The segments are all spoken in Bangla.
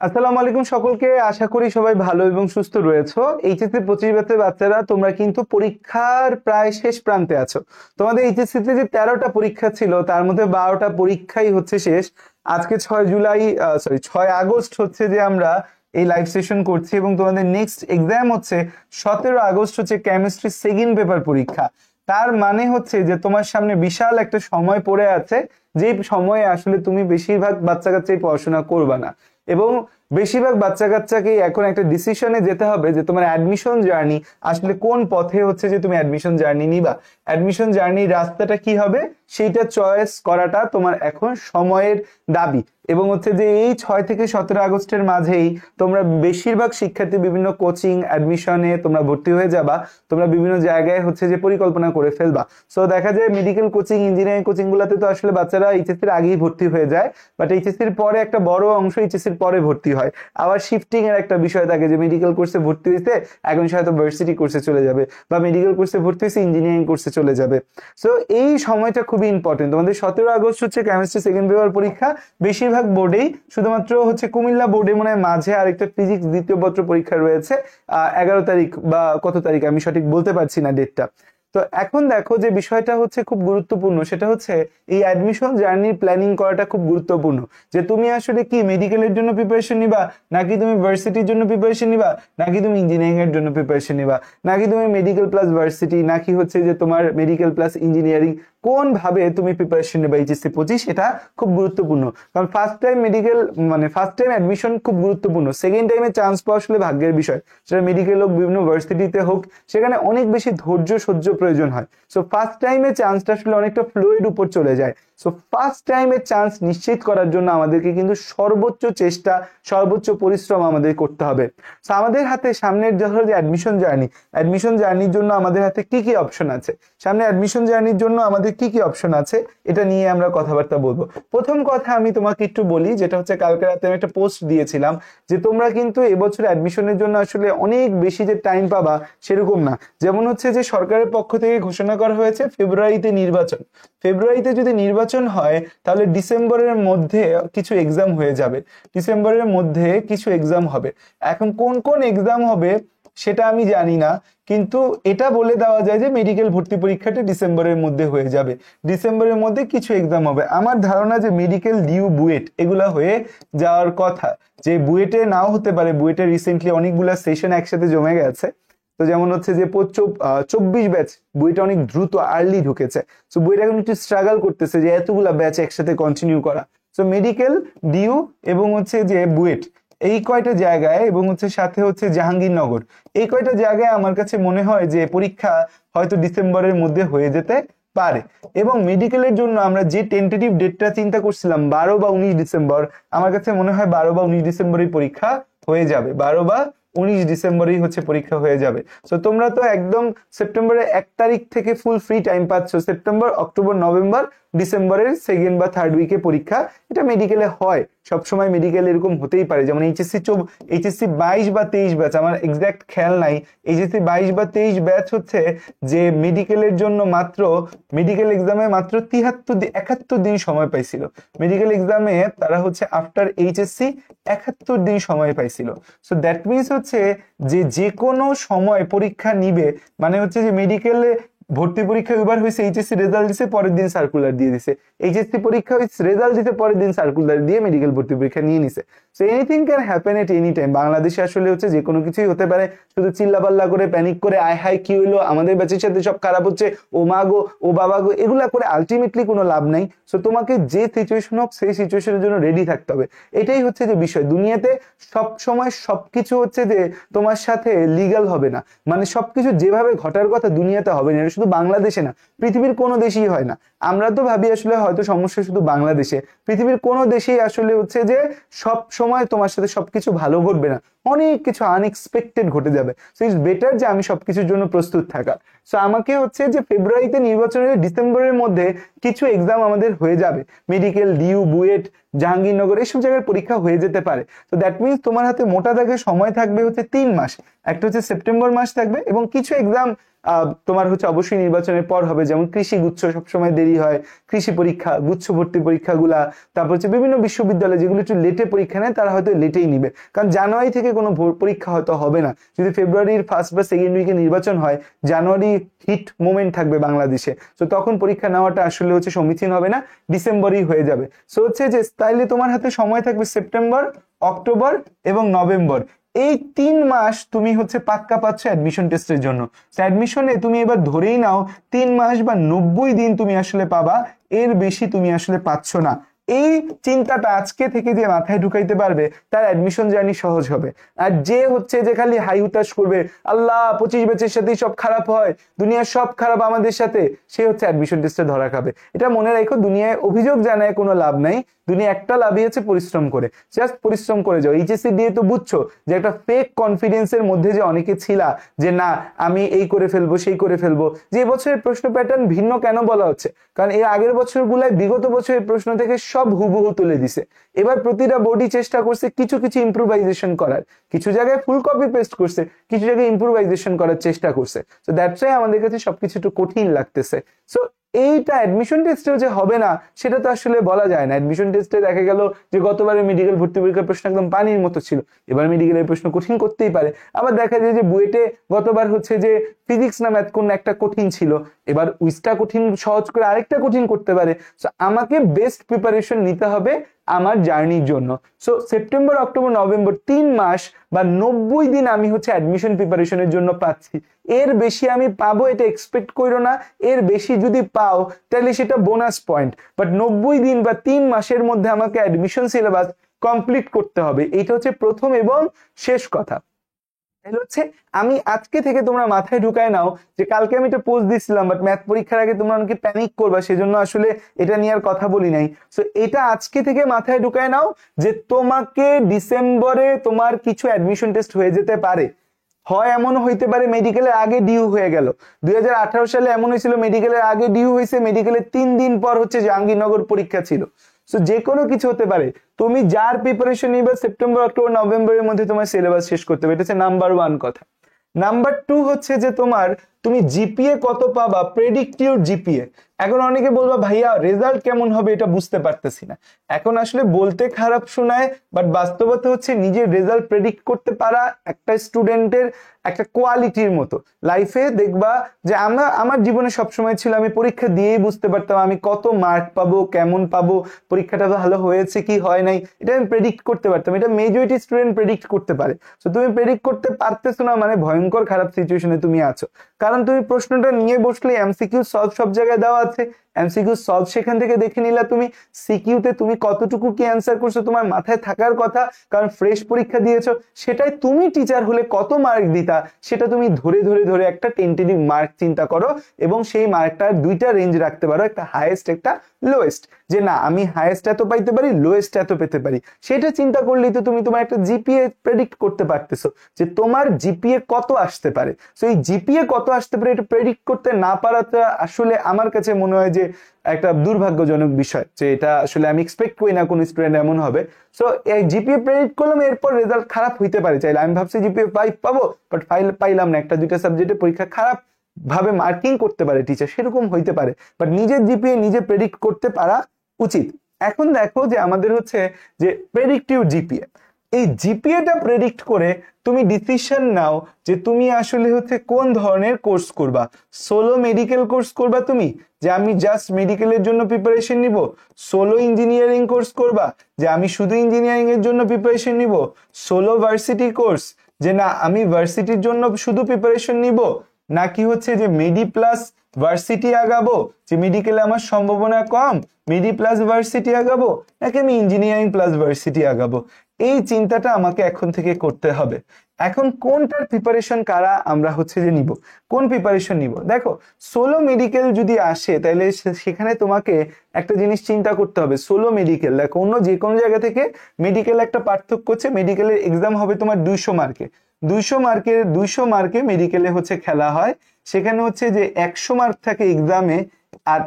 আসসালামু আলাইকুম সকলকে। আশা করি সবাই ভালো এবং সুস্থ রয়েছো। এইচএসসি 25 ব্যাচের বাচ্চারা তোমরা কিন্তু পরীক্ষার প্রায় শেষ প্রান্তে আছো। তোমাদের এইচএসসি তে যে 13টা পরীক্ষা ছিল তার মধ্যে 12টা পরীক্ষাই হচ্ছে শেষ। আজকে 6 আগস্ট হচ্ছে যে আমরা এই লাইভ সেশন করছি এবং তোমাদের নেক্সট এক্সাম হচ্ছে 17 আগস্ট হচ্ছে কেমিস্ট্রি সেকেন্ড পেপার পরীক্ষা। তার মানে হচ্ছে যে তোমার সামনে বিশাল একটা সময় পড়ে আছে, যে সময়ে আসলে তুমি বেশিরভাগ বাচ্চা কাচ্চাই পড়াশোনা করবা না এবং বেশিরভাগ বাচ্চা কাচ্চাকে এখন একটা ডিসিশনে যেতে হবে যে তোমার অ্যাডমিশন জার্নি আসলে কোন পথে হচ্ছে যে তুমি অ্যাডমিশন জার্নি নিবা, অ্যাডমিশন জার্নির রাস্তাটা কি হবে সেইটা চয়েস করাটা তোমার এখন সময়ের দাবি। এবং হচ্ছে যে এই 6 থেকে 17 আগস্টের মাঝেই তোমরা বেশিরভাগ শিক্ষার্থী বিভিন্ন কোচিং অ্যাডমিশনে তোমরা ভর্তি হয়ে যাবা, তোমরা বিভিন্ন জায়গায় হচ্ছে যে পরিকল্পনা করে ফেলবা। সো দেখা যায় মেডিকেল কোচিং ইঞ্জিনিয়ারিং কোচিং গুলাতে তো আসলে বাচ্চারা এইচএসসির আগেই ভর্তি হয়ে যায়, বাট এইচএসসির পরে একটা বড় অংশ এইচএসসির পরে ভর্তি হয়। আবার শিফটিং এর একটা বিষয় থাকে যে মেডিকেল কোর্সে ভর্তি হয়েছে এখন হয়তো ভার্সিটি কোর্সে চলে যাবে, বা মেডিকেল কোর্সে ভর্তি হয়েছে ইঞ্জিনিয়ারিং কোর্সে চলে যাবে। সো এই সময়টা খুবই ইম্পর্টেন্ট। তোমাদের 17 আগস্ট হচ্ছে কেমিস্ট্রি সেকেন্ড পেপার পরীক্ষা। বেশিরভাগ বোর্ডেই, শুধুমাত্র হচ্ছে কুমিল্লা বোর্ডে মনে হয় মাঝে আরেকটা ফিজিক্স দ্বিতীয় পত্র পরীক্ষা রয়েছে 11 তারিখ বা কত তারিখ আমি সঠিক বলতে পারছি না ডেটটা। তো এখন দেখো যে বিষয়টা হচ্ছে খুব গুরুত্বপূর্ণ, সেটা হচ্ছে এই অ্যাডমিশন জার্নির প্ল্যানিং করাটা খুব গুরুত্বপূর্ণ। যে তুমি আসলে কি মেডিকেলের জন্য প্রিপারেশন নিবা, নাকি তুমি ভার্সিটির জন্য প্রিপারেশন নিবা, নাকি তুমি ইঞ্জিনিয়ারিং এর জন্য প্রিপারেশন নিবা, নাকি তুমি মেডিকেল প্লাস ভার্সিটি, নাকি হচ্ছে যে তোমার মেডিকেল প্লাস ইঞ্জিনিয়ারিং, কোন ভাবে তুমি প্রিপারেশন নেবা এইচএসসি 25 এটা খুব গুরুত্বপূর্ণ। কারণ ফার্স্ট টাইম মেডিকেল মানে ফার্স্ট টাইম অ্যাডমিশন খুব গুরুত্বপূর্ণ, সেকেন্ড টাইমে চান্স পাওয়া আসলে ভাগ্যের বিষয়। সেটা মেডিকেল হোক বিভিন্ন ভার্সিটিতে হোক, সেখানে অনেক বেশি ধৈর্য সহ্য প্রয়োজন হয়। সো ফার্স্ট টাইমে চান্সটা আসলে অনেকটা ফ্লোয়ের উপর চলে যায়। সো ফার্স্ট টাইমে চান্স নিশ্চিত করার জন্য আমাদেরকে কিন্তু সর্বোচ্চ চেষ্টা সর্বোচ্চ পরিশ্রম আমাদের করতে হবে। সো আমাদের হাতে সামনের যখন যে অ্যাডমিশন জার্নির জন্য আমাদের হাতে কি কি অপশন আছে, সামনে অ্যাডমিশন জার্নির জন্য আমাদের কি কি অপশন আছে এটা নিয়ে আমরা কথাবার্তা বলবো। প্রথম কথা আমি তোমাকে একটু বলি, যেটা হচ্ছে কালকে রাতে আমি একটা পোস্ট দিয়েছিলাম যে তোমরা কিন্তু এবছর অ্যাডমিশনের জন্য আসলে অনেক বেশি যে টাইম পাবা সেরকম না। যেমন হচ্ছে যে সরকারের পক্ষ থেকে ঘোষণা করা হয়েছে ফেব্রুয়ারিতে নির্বাচন। ফেব্রুয়ারিতে যদি নির্বাচন হয় তাহলে ডিসেম্বরের মধ্যে কিছু এক্সাম হয়ে যাবে, ডিসেম্বরের মধ্যে কিছু এক্সাম হবে। এখন কোন কোন এক্সাম হবে সেটা আমি জানি না, কিন্তু এটা বলে দেওয়া যায় যে মেডিকেল ভর্তি পরীক্ষাটা ডিসেম্বরের মধ্যে হয়ে যাবে, ডিসেম্বরের মধ্যে কিছু এক্সাম হবে। আমার ধারণা যে মেডিকেল ডিউ বুয়েট এগুলা হয়ে যাওয়ার কথা, যে বুয়েটে নাও হতে পারে, বুয়েটে রিসেন্টলি অনেকগুলা সেশন একসাথে জমে গেছে। তো যেমন হচ্ছে যে 24 ব্যাচ বইটা অনেক দ্রুত আর্লি ঢুকেছে, সো বইটা এখন একটু স্ট্রাগল করতেছে যে এতগুলা ব্যাচ একসাথে কন্টিনিউ করা। সো মেডিকেল ডিউ এবং হচ্ছে যে বুয়েট এই কয়টা জায়গায় এবং হচ্ছে সাথে হচ্ছে জাহাঙ্গীরনগর, এই কয়টা জায়গায় আমার কাছে মনে হয় যে পরীক্ষা হয়তো ডিসেম্বরের মধ্যে হয়ে যেতে পারে। এবং মেডিকেলের জন্য আমরা যে টেন্টেটিভ ডেটটা চিন্তা করছিলাম 12 বা 19 ডিসেম্বর, আমার কাছে মনে হয় 12 বা 19 ডিসেম্বরেই পরীক্ষা হয়ে যাবে, 12 বা 19 ডিসেম্বরেই হচ্ছে পরীক্ষা হয়ে যাবে। সো তোমরা তো একদম সেপ্টেম্বরের 1 তারিখ থেকে ফুল ফ্রি টাইম পাচ্ছ। সেপ্টেম্বর, অক্টোবর, নভেম্বর, ডিসেম্বরের সেকেন্ড বা থার্ড উইকে পরীক্ষা। এটা মেডিকেলে হয় সবসময়, মেডিকেল এরকম হতেই পারে। যেমন এইচএসসি 22 বা 23 ব্যাচ, আমার এক্সাক্ট খেয়াল নাই, এইচএসসি 22 বা 23 ব্যাচ হচ্ছে যে মেডিকেলের জন্য মাত্র মেডিকেল এক্সামে মাত্র 71 দিন সময় পাইছিল। মেডিকেল এক্সামে তারা হচ্ছে আফটার এইচএসসি 71 দিন সময় পাইছিল। সো দ্যাট মিনস হচ্ছে যে কোনো সময় পরীক্ষা নিবে, মানে হচ্ছে যে মেডিকেলে ভর্তি পরীক্ষা এবার হয়েছে, এইচএসসি রেজাল্ট দিছে পরের দিন সার্কুলার দিয়ে দিছে, এইচএসসি পরীক্ষা হয়েছে রেজাল্ট দিতে পরের দিন সার্কুলার দিয়ে মেডিকেল ভর্তি পরীক্ষা নিয়ে নিছে। So anything can happen at any time. বাংলাদেশে আসলে হচ্ছে যে কোনো কিছুই হতে পারে। শুধু চিল্লাপাল্লা করে প্যানিক করে আয় হায় কি হইলো আমাদের ব্যাচের সাথে সব খারাপ হচ্ছে, ও মা গো ও বাবা গো, এগুলা করে আলটিমেটলি কোনো লাভ নাই। সো তোমাকে যে সিচুয়েশন হোক সেই সিচুয়েশনের জন্য রেডি থাকতে হবে। এটাই হচ্ছে যে বিষয়। দুনিয়াতে সব সময় সবকিছু হচ্ছে যে তোমার সাথে লিগ্যাল হবে না, মানে সবকিছু যেভাবে ঘটার কথা দুনিয়াতে হবে না। এটা শুধু বাংলাদেশে না, পৃথিবীর কোনো দেশেই হয় না। আমরা তো ভাবি আসলে হয়তো সমস্যা শুধু বাংলাদেশে, পৃথিবীর কোনো দেশেই আসলে হচ্ছে যে সব সময় তোমার সাথে সবকিছু ভালো ঘটবে না, অনেক কিছু আনএক্সপেক্টেড ঘটে যাবে। সো ইটস বেটার যে আমি সবকিছুর জন্য প্রস্তুত থাকা। সো আমাকে হচ্ছে যে ফেব্রুয়ারিতে নির্বাচনের ডিসেম্বরের মধ্যে কিছু এক্সাম আমাদের হয়ে যাবে, মেডিকেল ডিউ বুয়েট জাহাঙ্গীরনগর, এইসব জায়গার পরীক্ষা হয়ে যেতে পারে। তো দ্যাট মিনস তোমার হাতে মোটা দাগে সময় থাকবে হচ্ছে 3 মাস। একটা হচ্ছে সেপ্টেম্বর মাস থাকবে, এবং কিছু এক্সাম তোমার হচ্ছে অবশ্যই নির্বাচনের পর হবে, যেমন কৃষি গুচ্ছ সবসময় দেরি হয়, কৃষি পরীক্ষা, গুচ্ছ ভর্তি পরীক্ষাগুলা, তারপর হচ্ছে বিভিন্ন বিশ্ববিদ্যালয় যেগুলো একটু লেটে পরীক্ষা নেয় তারা হয়তো লেটেই নিবে, কারণ জানুয়ারি থেকে কোনো পরীক্ষা হয়তো হবে না। যদি ফেব্রুয়ারির ফার্স্ট বা সেকেন্ড উইকে নির্বাচন হয়, জানুয়ারি হিট মোমেন্ট থাকবে বাংলাদেশে, তো তখন পরীক্ষা নেওয়াটা আসলে হচ্ছে সমীচীন হবে না, ডিসেম্বরই হয়ে যাবে। সো হচ্ছে যে তাইলে তোমার হাতে সময় থাকবে সেপ্টেম্বর, অক্টোবর এবং নভেম্বর। এই 3 মাস তুমি হচ্ছে পাক্কা পাচ্ছ অ্যাডমিশন টেস্টের জন্য। অ্যাডমিশনে তুমি এবার ধরেই নাও 3 মাস বা 90 দিন তুমি আসলে পাবা, এর বেশি তুমি আসলে পাচ্ছ না। এই চিন্তাটা আজকে থেকে যে মাথায় ঢুকাইতে পারবে তার অ্যাডমিশন জার্নি সহজ হবে। আর যে হচ্ছে যে খালি হাই হুতাশ করবে, আল্লাহ 25 ব্যাচের সাথেই সব খারাপ হয়, দুনিয়ার সব খারাপ আমাদের সাথে, সে হচ্ছে অ্যাডমিশন টেস্টে ধরা খাবে। এটা মনে রাখো, দুনিয়ায় অভিযোগ জানায় কোনো লাভ নাই, দুনিয়া একটা লাভই হচ্ছে পরিশ্রম করে, জাস্ট পরিশ্রম করে যাও। এইচএসসি দিয়ে তো বুঝছো যে একটা ফেক কনফিডেন্সের মধ্যে যে অনেকে ছিলা, যে না আমি এই করে ফেলবো সেই করে ফেলবো। যে বছরের প্রশ্ন প্যাটার্ন ভিন্ন কেন বলা হচ্ছে, কারণ এর আগের বছরগুলায় বিগত বছরের প্রশ্ন থেকে সব হুবহু তুলে দিছে। এবার প্রতিটা বোর্ডই চেষ্টা করছে কিছু কিছু ইম্প্রোভাইজেশন করার, কিছু জায়গায় ফুল কপি পেস্ট করছে, কিছু জায়গায় ইম্প্রোভাইজেশন করার চেষ্টা করছে। সো দ্যাটস ওয়াই আমাদের কাছে সবকিছু একটু কঠিন লাগতেছে। সো এইটা অ্যাডমিশন টেস্টেও যে হবে না সেটা তো আসলে বলা যায় না। অ্যাডমিশন টেস্টে দেখা গেল যে গতবারের মেডিকেল ভর্তি পরীক্ষার প্রশ্ন একদম পানির মতো ছিল, এবার মেডিকেলের প্রশ্ন কঠিন করতেই পারে। আবার দেখা যায় যে বুয়েটে গতবার হচ্ছে যে ফিজিক্স না ম্যাথ কোন একটা কঠিন ছিল, এবার উইসটা কঠিন সহজ করে আরেকটা কঠিন করতে পারে। সো আমাকে বেস্ট প্রিপারেশন নিতে হবে আমার জার্নির জন্য। সো সেপ্টেম্বর, অক্টোবর, নভেম্বর 3 মাস বা 90 দিন আমি হচ্ছে অ্যাডমিশন প্রিপারেশনের জন্য পাচ্ছি। এর বেশি আমি পাবো এটা এক্সপেক্ট করো না। এর বেশি যদি পাও তাহলে সেটা বোনাস পয়েন্ট, বাট 90 দিন বা 3 মাসের মধ্যে আমাকে অ্যাডমিশন সিলেবাস কমপ্লিট করতে হবে। এইটা হচ্ছে প্রথম এবং শেষ কথা। তাহলে হচ্ছে আমি আজকে থেকে তোমরা মাথায় ঢুকায় নাও যে কালকে আমি একটা পোস্ট দিছিলাম, বাট ম্যাথ পরীক্ষার আগে তোমরা অনেকে প্যানিক করবা, সেজন্য আসলে এটা নিয়ে আর কথা বলি নাই। সো এটা আজকে থেকে মাথায় ঢুকায় নাও যে তোমাকে ডিসেম্বরে তোমার কিছু অ্যাডমিশন টেস্ট হয়ে যেতে পারে। হয় এমন হইতে পারে মেডিকেলের আগে ডিউ হয়ে গেল, 2018 সালে এমন হয়েছিল মেডিকেলের আগে ডিউ হয়েছে, মেডিকেলের 3 দিন পর হচ্ছে জাহাঙ্গীরনগর পরীক্ষা ছিল। সো যে কোনো কিছু হতে পারে। তুমি যার প্রিপারেশন নিবে সেপ্টেম্বর, অক্টোবর, নভেম্বরের মধ্যে তোমার সিলেবাস শেষ করতে হবে, এটা হচ্ছে নাম্বার 1 কথা। নাম্বার 2 হচ্ছে যে তুমি জিপিএ কত পাবা, প্রেডিক্ট ইউর জিপিএ। এখন অনেকে বলবা ভাইয়া রেজাল্ট কেমন হবে এটা বুঝতে পারতেছি না। এখন আসলে বলতে খারাপ শোনায়, বাট বাস্তবতা হচ্ছে নিজের রেজাল্ট প্রেডিক্ট করতে পারা একটা স্টুডেন্টের একটা কোয়ালিটির মতো। লাইফে দেখবা যে আমার জীবনে সবসময় ছিল আমি পরীক্ষা দিয়েই বুঝতে পারতাম আমি কত মার্ক পাবো, কেমন পাবো, পরীক্ষাটা ভালো হয়েছে কি হয় নাই, এটা আমি প্রেডিক্ট করতে পারতাম। এটা মেজরিটি স্টুডেন্ট প্রেডিক্ট করতে পারে। তো তুমি প্রেডিক্ট করতে পারতেছো না মানে ভয়ঙ্কর খারাপ সিচুয়েশনে তুমি আছো, কারণ তুমি প্রশ্নটা নিয়ে বসলে এমসিকিউ সলভ সব জায়গায় দেওয়া আছে, এমসিকিউ সলভ সেখান থেকে দেখে নিলা তুমি, সিকিউতে তুমি কতটুকু কি অ্যান্সার করছো তোমার মাথায় থাকার কথা, কারণ ফ্রেশ পরীক্ষা দিয়েছো। সেটাই তুমি টিচার হলে কত মার্ক দিতা সেটা তুমি ধরে ধরে ধরে একটা টেন্টেটিভ মার্ক চিন্তা করো, এবং সেই মার্কটার 2টা রেঞ্জ রাখতে পারো, একটা হাইয়েস্ট একটা লোয়েস্ট, যে না আমি হাইয়েস্ট এত পাইতে পারি, লোয়েস্ট এত পেতে পারি। সেটা চিন্তা করলেই তো তুমি তোমার একটা জিপিএ প্রেডিক্ট করতে পারতেছো যে তোমার জিপিএ কত আসতে পারে। সো এই জিপিএ কত আসতে পারে এটা প্রেডিক্ট করতে না পারাটা আসলে আমার কাছে মনে হয় যে একটা দুর্ভাগ্যজনক বিষয়, যে এটা আসলে আমি এক্সপেক্ট করি না কোন স্টুডেন্ট এমন হবে। সো এই জিপিএ প্রেডিক্ট করলাম, এরপর রেজাল্ট খারাপ হইতে পারে, চাইলে আমি ভাবছি জিপিএ 5 পাবো, বাট পাইলাম না, একটা 2টা সাবজেক্টে পরীক্ষা খারাপ ভাবে মার্কিং করতে পারে টিচার, সেরকম হইতে পারে। বাট নিজের জিপিএ নিজে প্রেডিক্ট করতে পারা উচিত। এখন দেখো যে আমাদের হচ্ছে যে প্রেডিক্টিভ জিপিএ, এই জিপিএটা প্রেডিক্ট করে তুমি ডিসিশন নাও যে তুমি আসলে হচ্ছে কোন ধরনের কোর্স করবা। সোলো মেডিকেল কোর্স করবা তুমি, যে আমি জাস্ট মেডিকেলের জন্য প্রিপারেশন নিব, সোলো ইঞ্জিনিয়ারিং কোর্স করবা যে আমি শুধু ইঞ্জিনিয়ারিং এর জন্য প্রিপারেশন নিব, সোলো ভার্সিটি কোর্স যে না আমি ভার্সিটির জন্য শুধু প্রিপারেশন নিব, নাকি হচ্ছে যে মেডি প্লাস ভার্সিটি আগাবো, যে মেডিকেলে আমার সম্ভাবনা কম মেডি প্লাস ভার্সিটি আগাবো, নাকি আমি ইঞ্জিনিয়ারিং প্লাস ভার্সিটি আগাবো। এই চিন্তাটা আমাকে এখন থেকে করতে হবে। এখন কোনটার প্রিপারেশন কারা আমরা হচ্ছে যে নিব, কোন প্রিপারেশন নিব। দেখো সোলো মেডিকেল যদি আসে তাহলে সেখানে তোমাকে একটা জিনিস চিন্তা করতে হবে, সোলো মেডিকেল দেখো অন্য যে কোনো জায়গা থেকে মেডিকেল একটা পার্থক্য হচ্ছে, মেডিকেলের এক্সাম হবে তোমার 200 মার্কে, 200 মার্কে মেডিকেলে হচ্ছে খেলা হয়। সেখানে হচ্ছে যে 100 মার্ক থাকে এক্সামে আর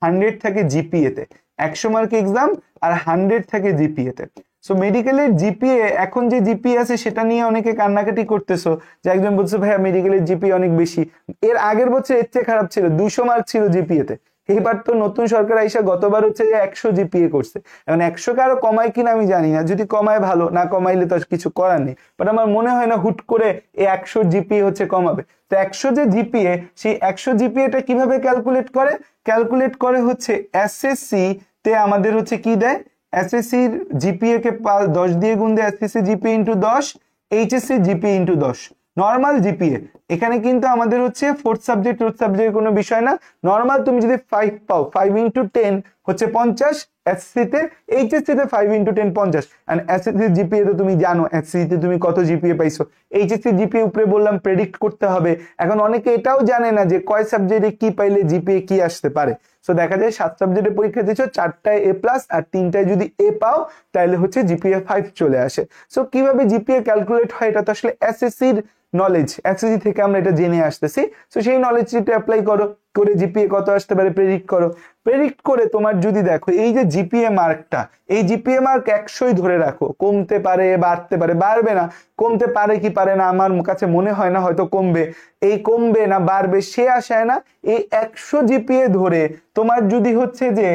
100 থাকে জিপিএ তে। 100 মার্ক এক্সাম আর 100 থাকে জিপিএ তে। সো মেডিকেলের জিপিএ এখন যে জিপিএ আছে সেটা নিয়ে অনেকে কান্নাকাটি করতেছো, যে একজন বলছে ভাইয়া মেডিকেলের জিপিএ অনেক বেশি। এর আগের বছর এর চেয়ে খারাপ ছিল, 200 মার্ক ছিল জিপিএ তে। এইবার তো নতুন সরকার আইসা গতবার হচ্ছে যে 100 জিপিএ করছে। এখন 100 কে আরো কমায় কিনা আমি জানি না, যদি কমায় ভালো, না কমাইলে তো কিছু করার নেই। বাট আমার মনে হয় না হুট করে এই 100 জিপিএ হচ্ছে কমাবে। তো 100 যে জিপিএ, সেই 100 জিপিএটা কিভাবে ক্যালকুলেট করে? ক্যালকুলেট করে হচ্ছে এসএসসি তে আমাদের হচ্ছে কি দেয়, এসএসসির জিপিএ কে 10 দিয়ে গুণ দেয়, SSC GPA into 10, HSC GPA into 10। Normal GPA এখানে কিন্তু আমাদের হচ্ছে ফোর্থ সাবজেক্ট রোড সাবজেক্টের কোনো বিষয় না। নর্মাল তুমি যদি 5 পাও, 5 ইন্টু 10 হচ্ছে 50, এসএসসি তে, এইচএসসি তে 5 ইন্টু 10 50। এন্ড এসএসসি জিপিএ তো তুমি জানো এসএসসি তে তুমি কত জিপিএ পাইছো। এইচএসসি জিপিএ উপরে বললাম প্রেডিক্ট করতে হবে। এখন অনেকে এটাও জানে না যে কয় সাবজেক্টে কি পাইলে জিপিএ কি আসতে পারে। সো দেখা যায় 7 সাবজেক্টে পরীক্ষা দিয়েছো, 4টায় এ প্লাস আর 3টায় যদি এ পাও তাহলে হচ্ছে জিপিএ 5 চলে আসে। সো কিভাবে জিপিএ ক্যালকুলেট হয় এটা তো আসলে এসএসসির নলেজ, এসএসসি থেকে আমরা এটা জেনে আসতেছি। সো সেই নলেজটা অ্যাপ্লাই করো, করে জিপিএ কত আসতে পারে প্রেডিক্ট করো। প্রেডিক্ট করে তোমার যদি দেখো এই যে জিপিএ মার্কটা, এই জিপিএ মার্ক 100ই ধরে রাখো, কমতে পারে বাড়তে পারে, বাড়বে না, কমতে পারে কি পারে না আমার কাছে মনে হয় না, হয়তো কমবে। এই কমবে না বাড়বে সে আশায় না, এই 100 জিপিএ ধরে তোমার যদি হচ্ছে যে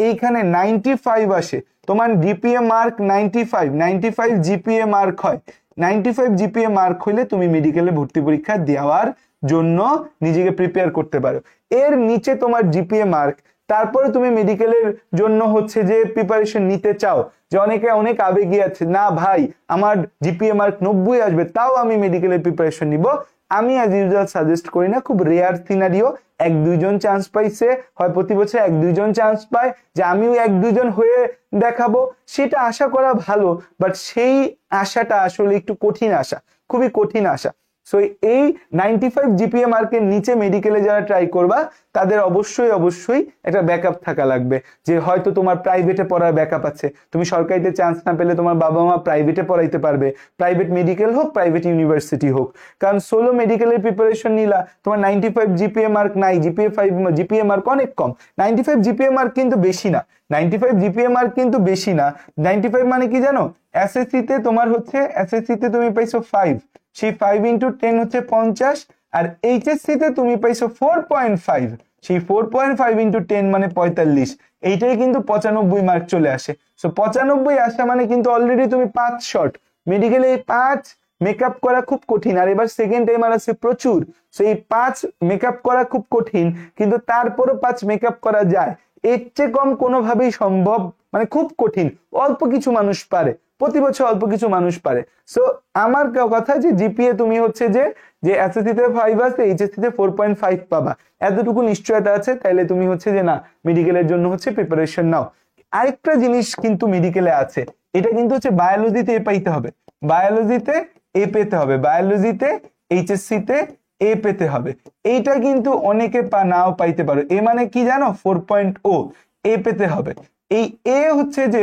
এইখানে 95 আসে, তোমার জিপিএ মার্ক 95 জিপিএ মার্ক হয়, 95 জিপিএ মার্ক হইলে তুমি মেডিকেলে ভর্তি পরীক্ষা দেওয়ার জন্য নিজেকে প্রিপেয়ার করতে পারো। এর নিচে তোমার জিপিএ মার্ক, তারপরে তুমি মেডিকেলের জন্য হচ্ছে যে প্রিপারেশন নিতে চাও, যে অনেকে অনেক আবেগী আছে, না ভাই আমার জিপিএ মার্ক 90 আসবে তাও আমি মেডিকেলের প্রিপারেশন নিব, আমি অ্যাজ ইউজুয়াল সাজেস্ট করি না। খুব রেয়ার সিনারিও, 1-2 জন চান্স পাইছে, হয় প্রতি বছর 1-2 জন চান্স পায়, যে আমিও 1-2 জন হয়ে দেখাবো, সেটা আশা করা ভালো। বাট সেই আশাটা আসলে একটু কঠিন আশা, খুবই কঠিন আশা। সো এই 95 জিপিএ মার্কের নিচে মেডিকেলে যারা ট্রাই করবা তাদের অবশ্যই অবশ্যই একটা ব্যাকআপ থাকা লাগবে, যে হয়তো তোমার প্রাইভেটে পড়ার ব্যাকআপ আছে, তুমি সরকারিতে চান্স না পেলে তোমার বাবা মা প্রাইভেটে পড়াইতে পারবে, প্রাইভেট মেডিকেল হোক প্রাইভেট ইউনিভার্সিটি হোক। কারণ সোলো মেডিকেলের প্রিপারেশন নিলা, তোমার 95 জিপিএ মার্ক নাই, জিপিএ মার্ক অনেক কম। 95 জিপিএ মার্ক কিন্তু বেশি না, 95 জিপিএ মার্ক কিন্তু বেশি না। 95 মানে কি জানো, এসএসসি তে তোমার হচ্ছে, এসএসসি তে তুমি পাইছো 5, সেই 5 ইন্টু 10 হচ্ছে 50, আর এইচএসসি তে তুমি পাইছো 4.5, সেই 4.5 ইন্টু 10 মানে 45, এইটাই কিন্তু 95 মার্ক চলে আসে। সো 95 আসা মানে কিন্তু অলরেডি তুমি 5 শর্ট। মেডিকেলে এই 5 মেকআপ করা খুব কঠিন, আর এবার সেকেন্ড টাইমার আছে প্রচুর। সো এই 5 মেকআপ করা খুব কঠিন, কিন্তু তারপরও 5 মেকআপ করা যায়, এর চেয়ে কম কোনোভাবেই সম্ভব, মানে খুব কঠিন। অল্প কিছু মানুষ পারে, প্রতি বছর অল্প কিছু মানুষ পারে। সো আমার কথা যে জিপিএ তুমি হচ্ছে যে এসএসসি তে 5 আছে, এইচএসসি তে 4.5 পাবা, এতটুকু নিশ্চয়তা আছে, তাইলে তুমি হচ্ছে যে না মেডিকেলের জন্য হচ্ছে প্রিপারেশন নাও। আরেকটা জিনিস কিন্তু মেডিকেলে আছে, এটা কিন্তু হচ্ছে বায়োলজিতে এ পাইতে হবে, বায়োলজিতে এ পেতে হবে, বায়োলজিতে এইচএসসি তে এ পেতে হবে। এইটা কিন্তু অনেকে নাও পাইতে পারো। এ মানে কি জানো, 4.0 এ পেতে হবে। এই এ হচ্ছে যে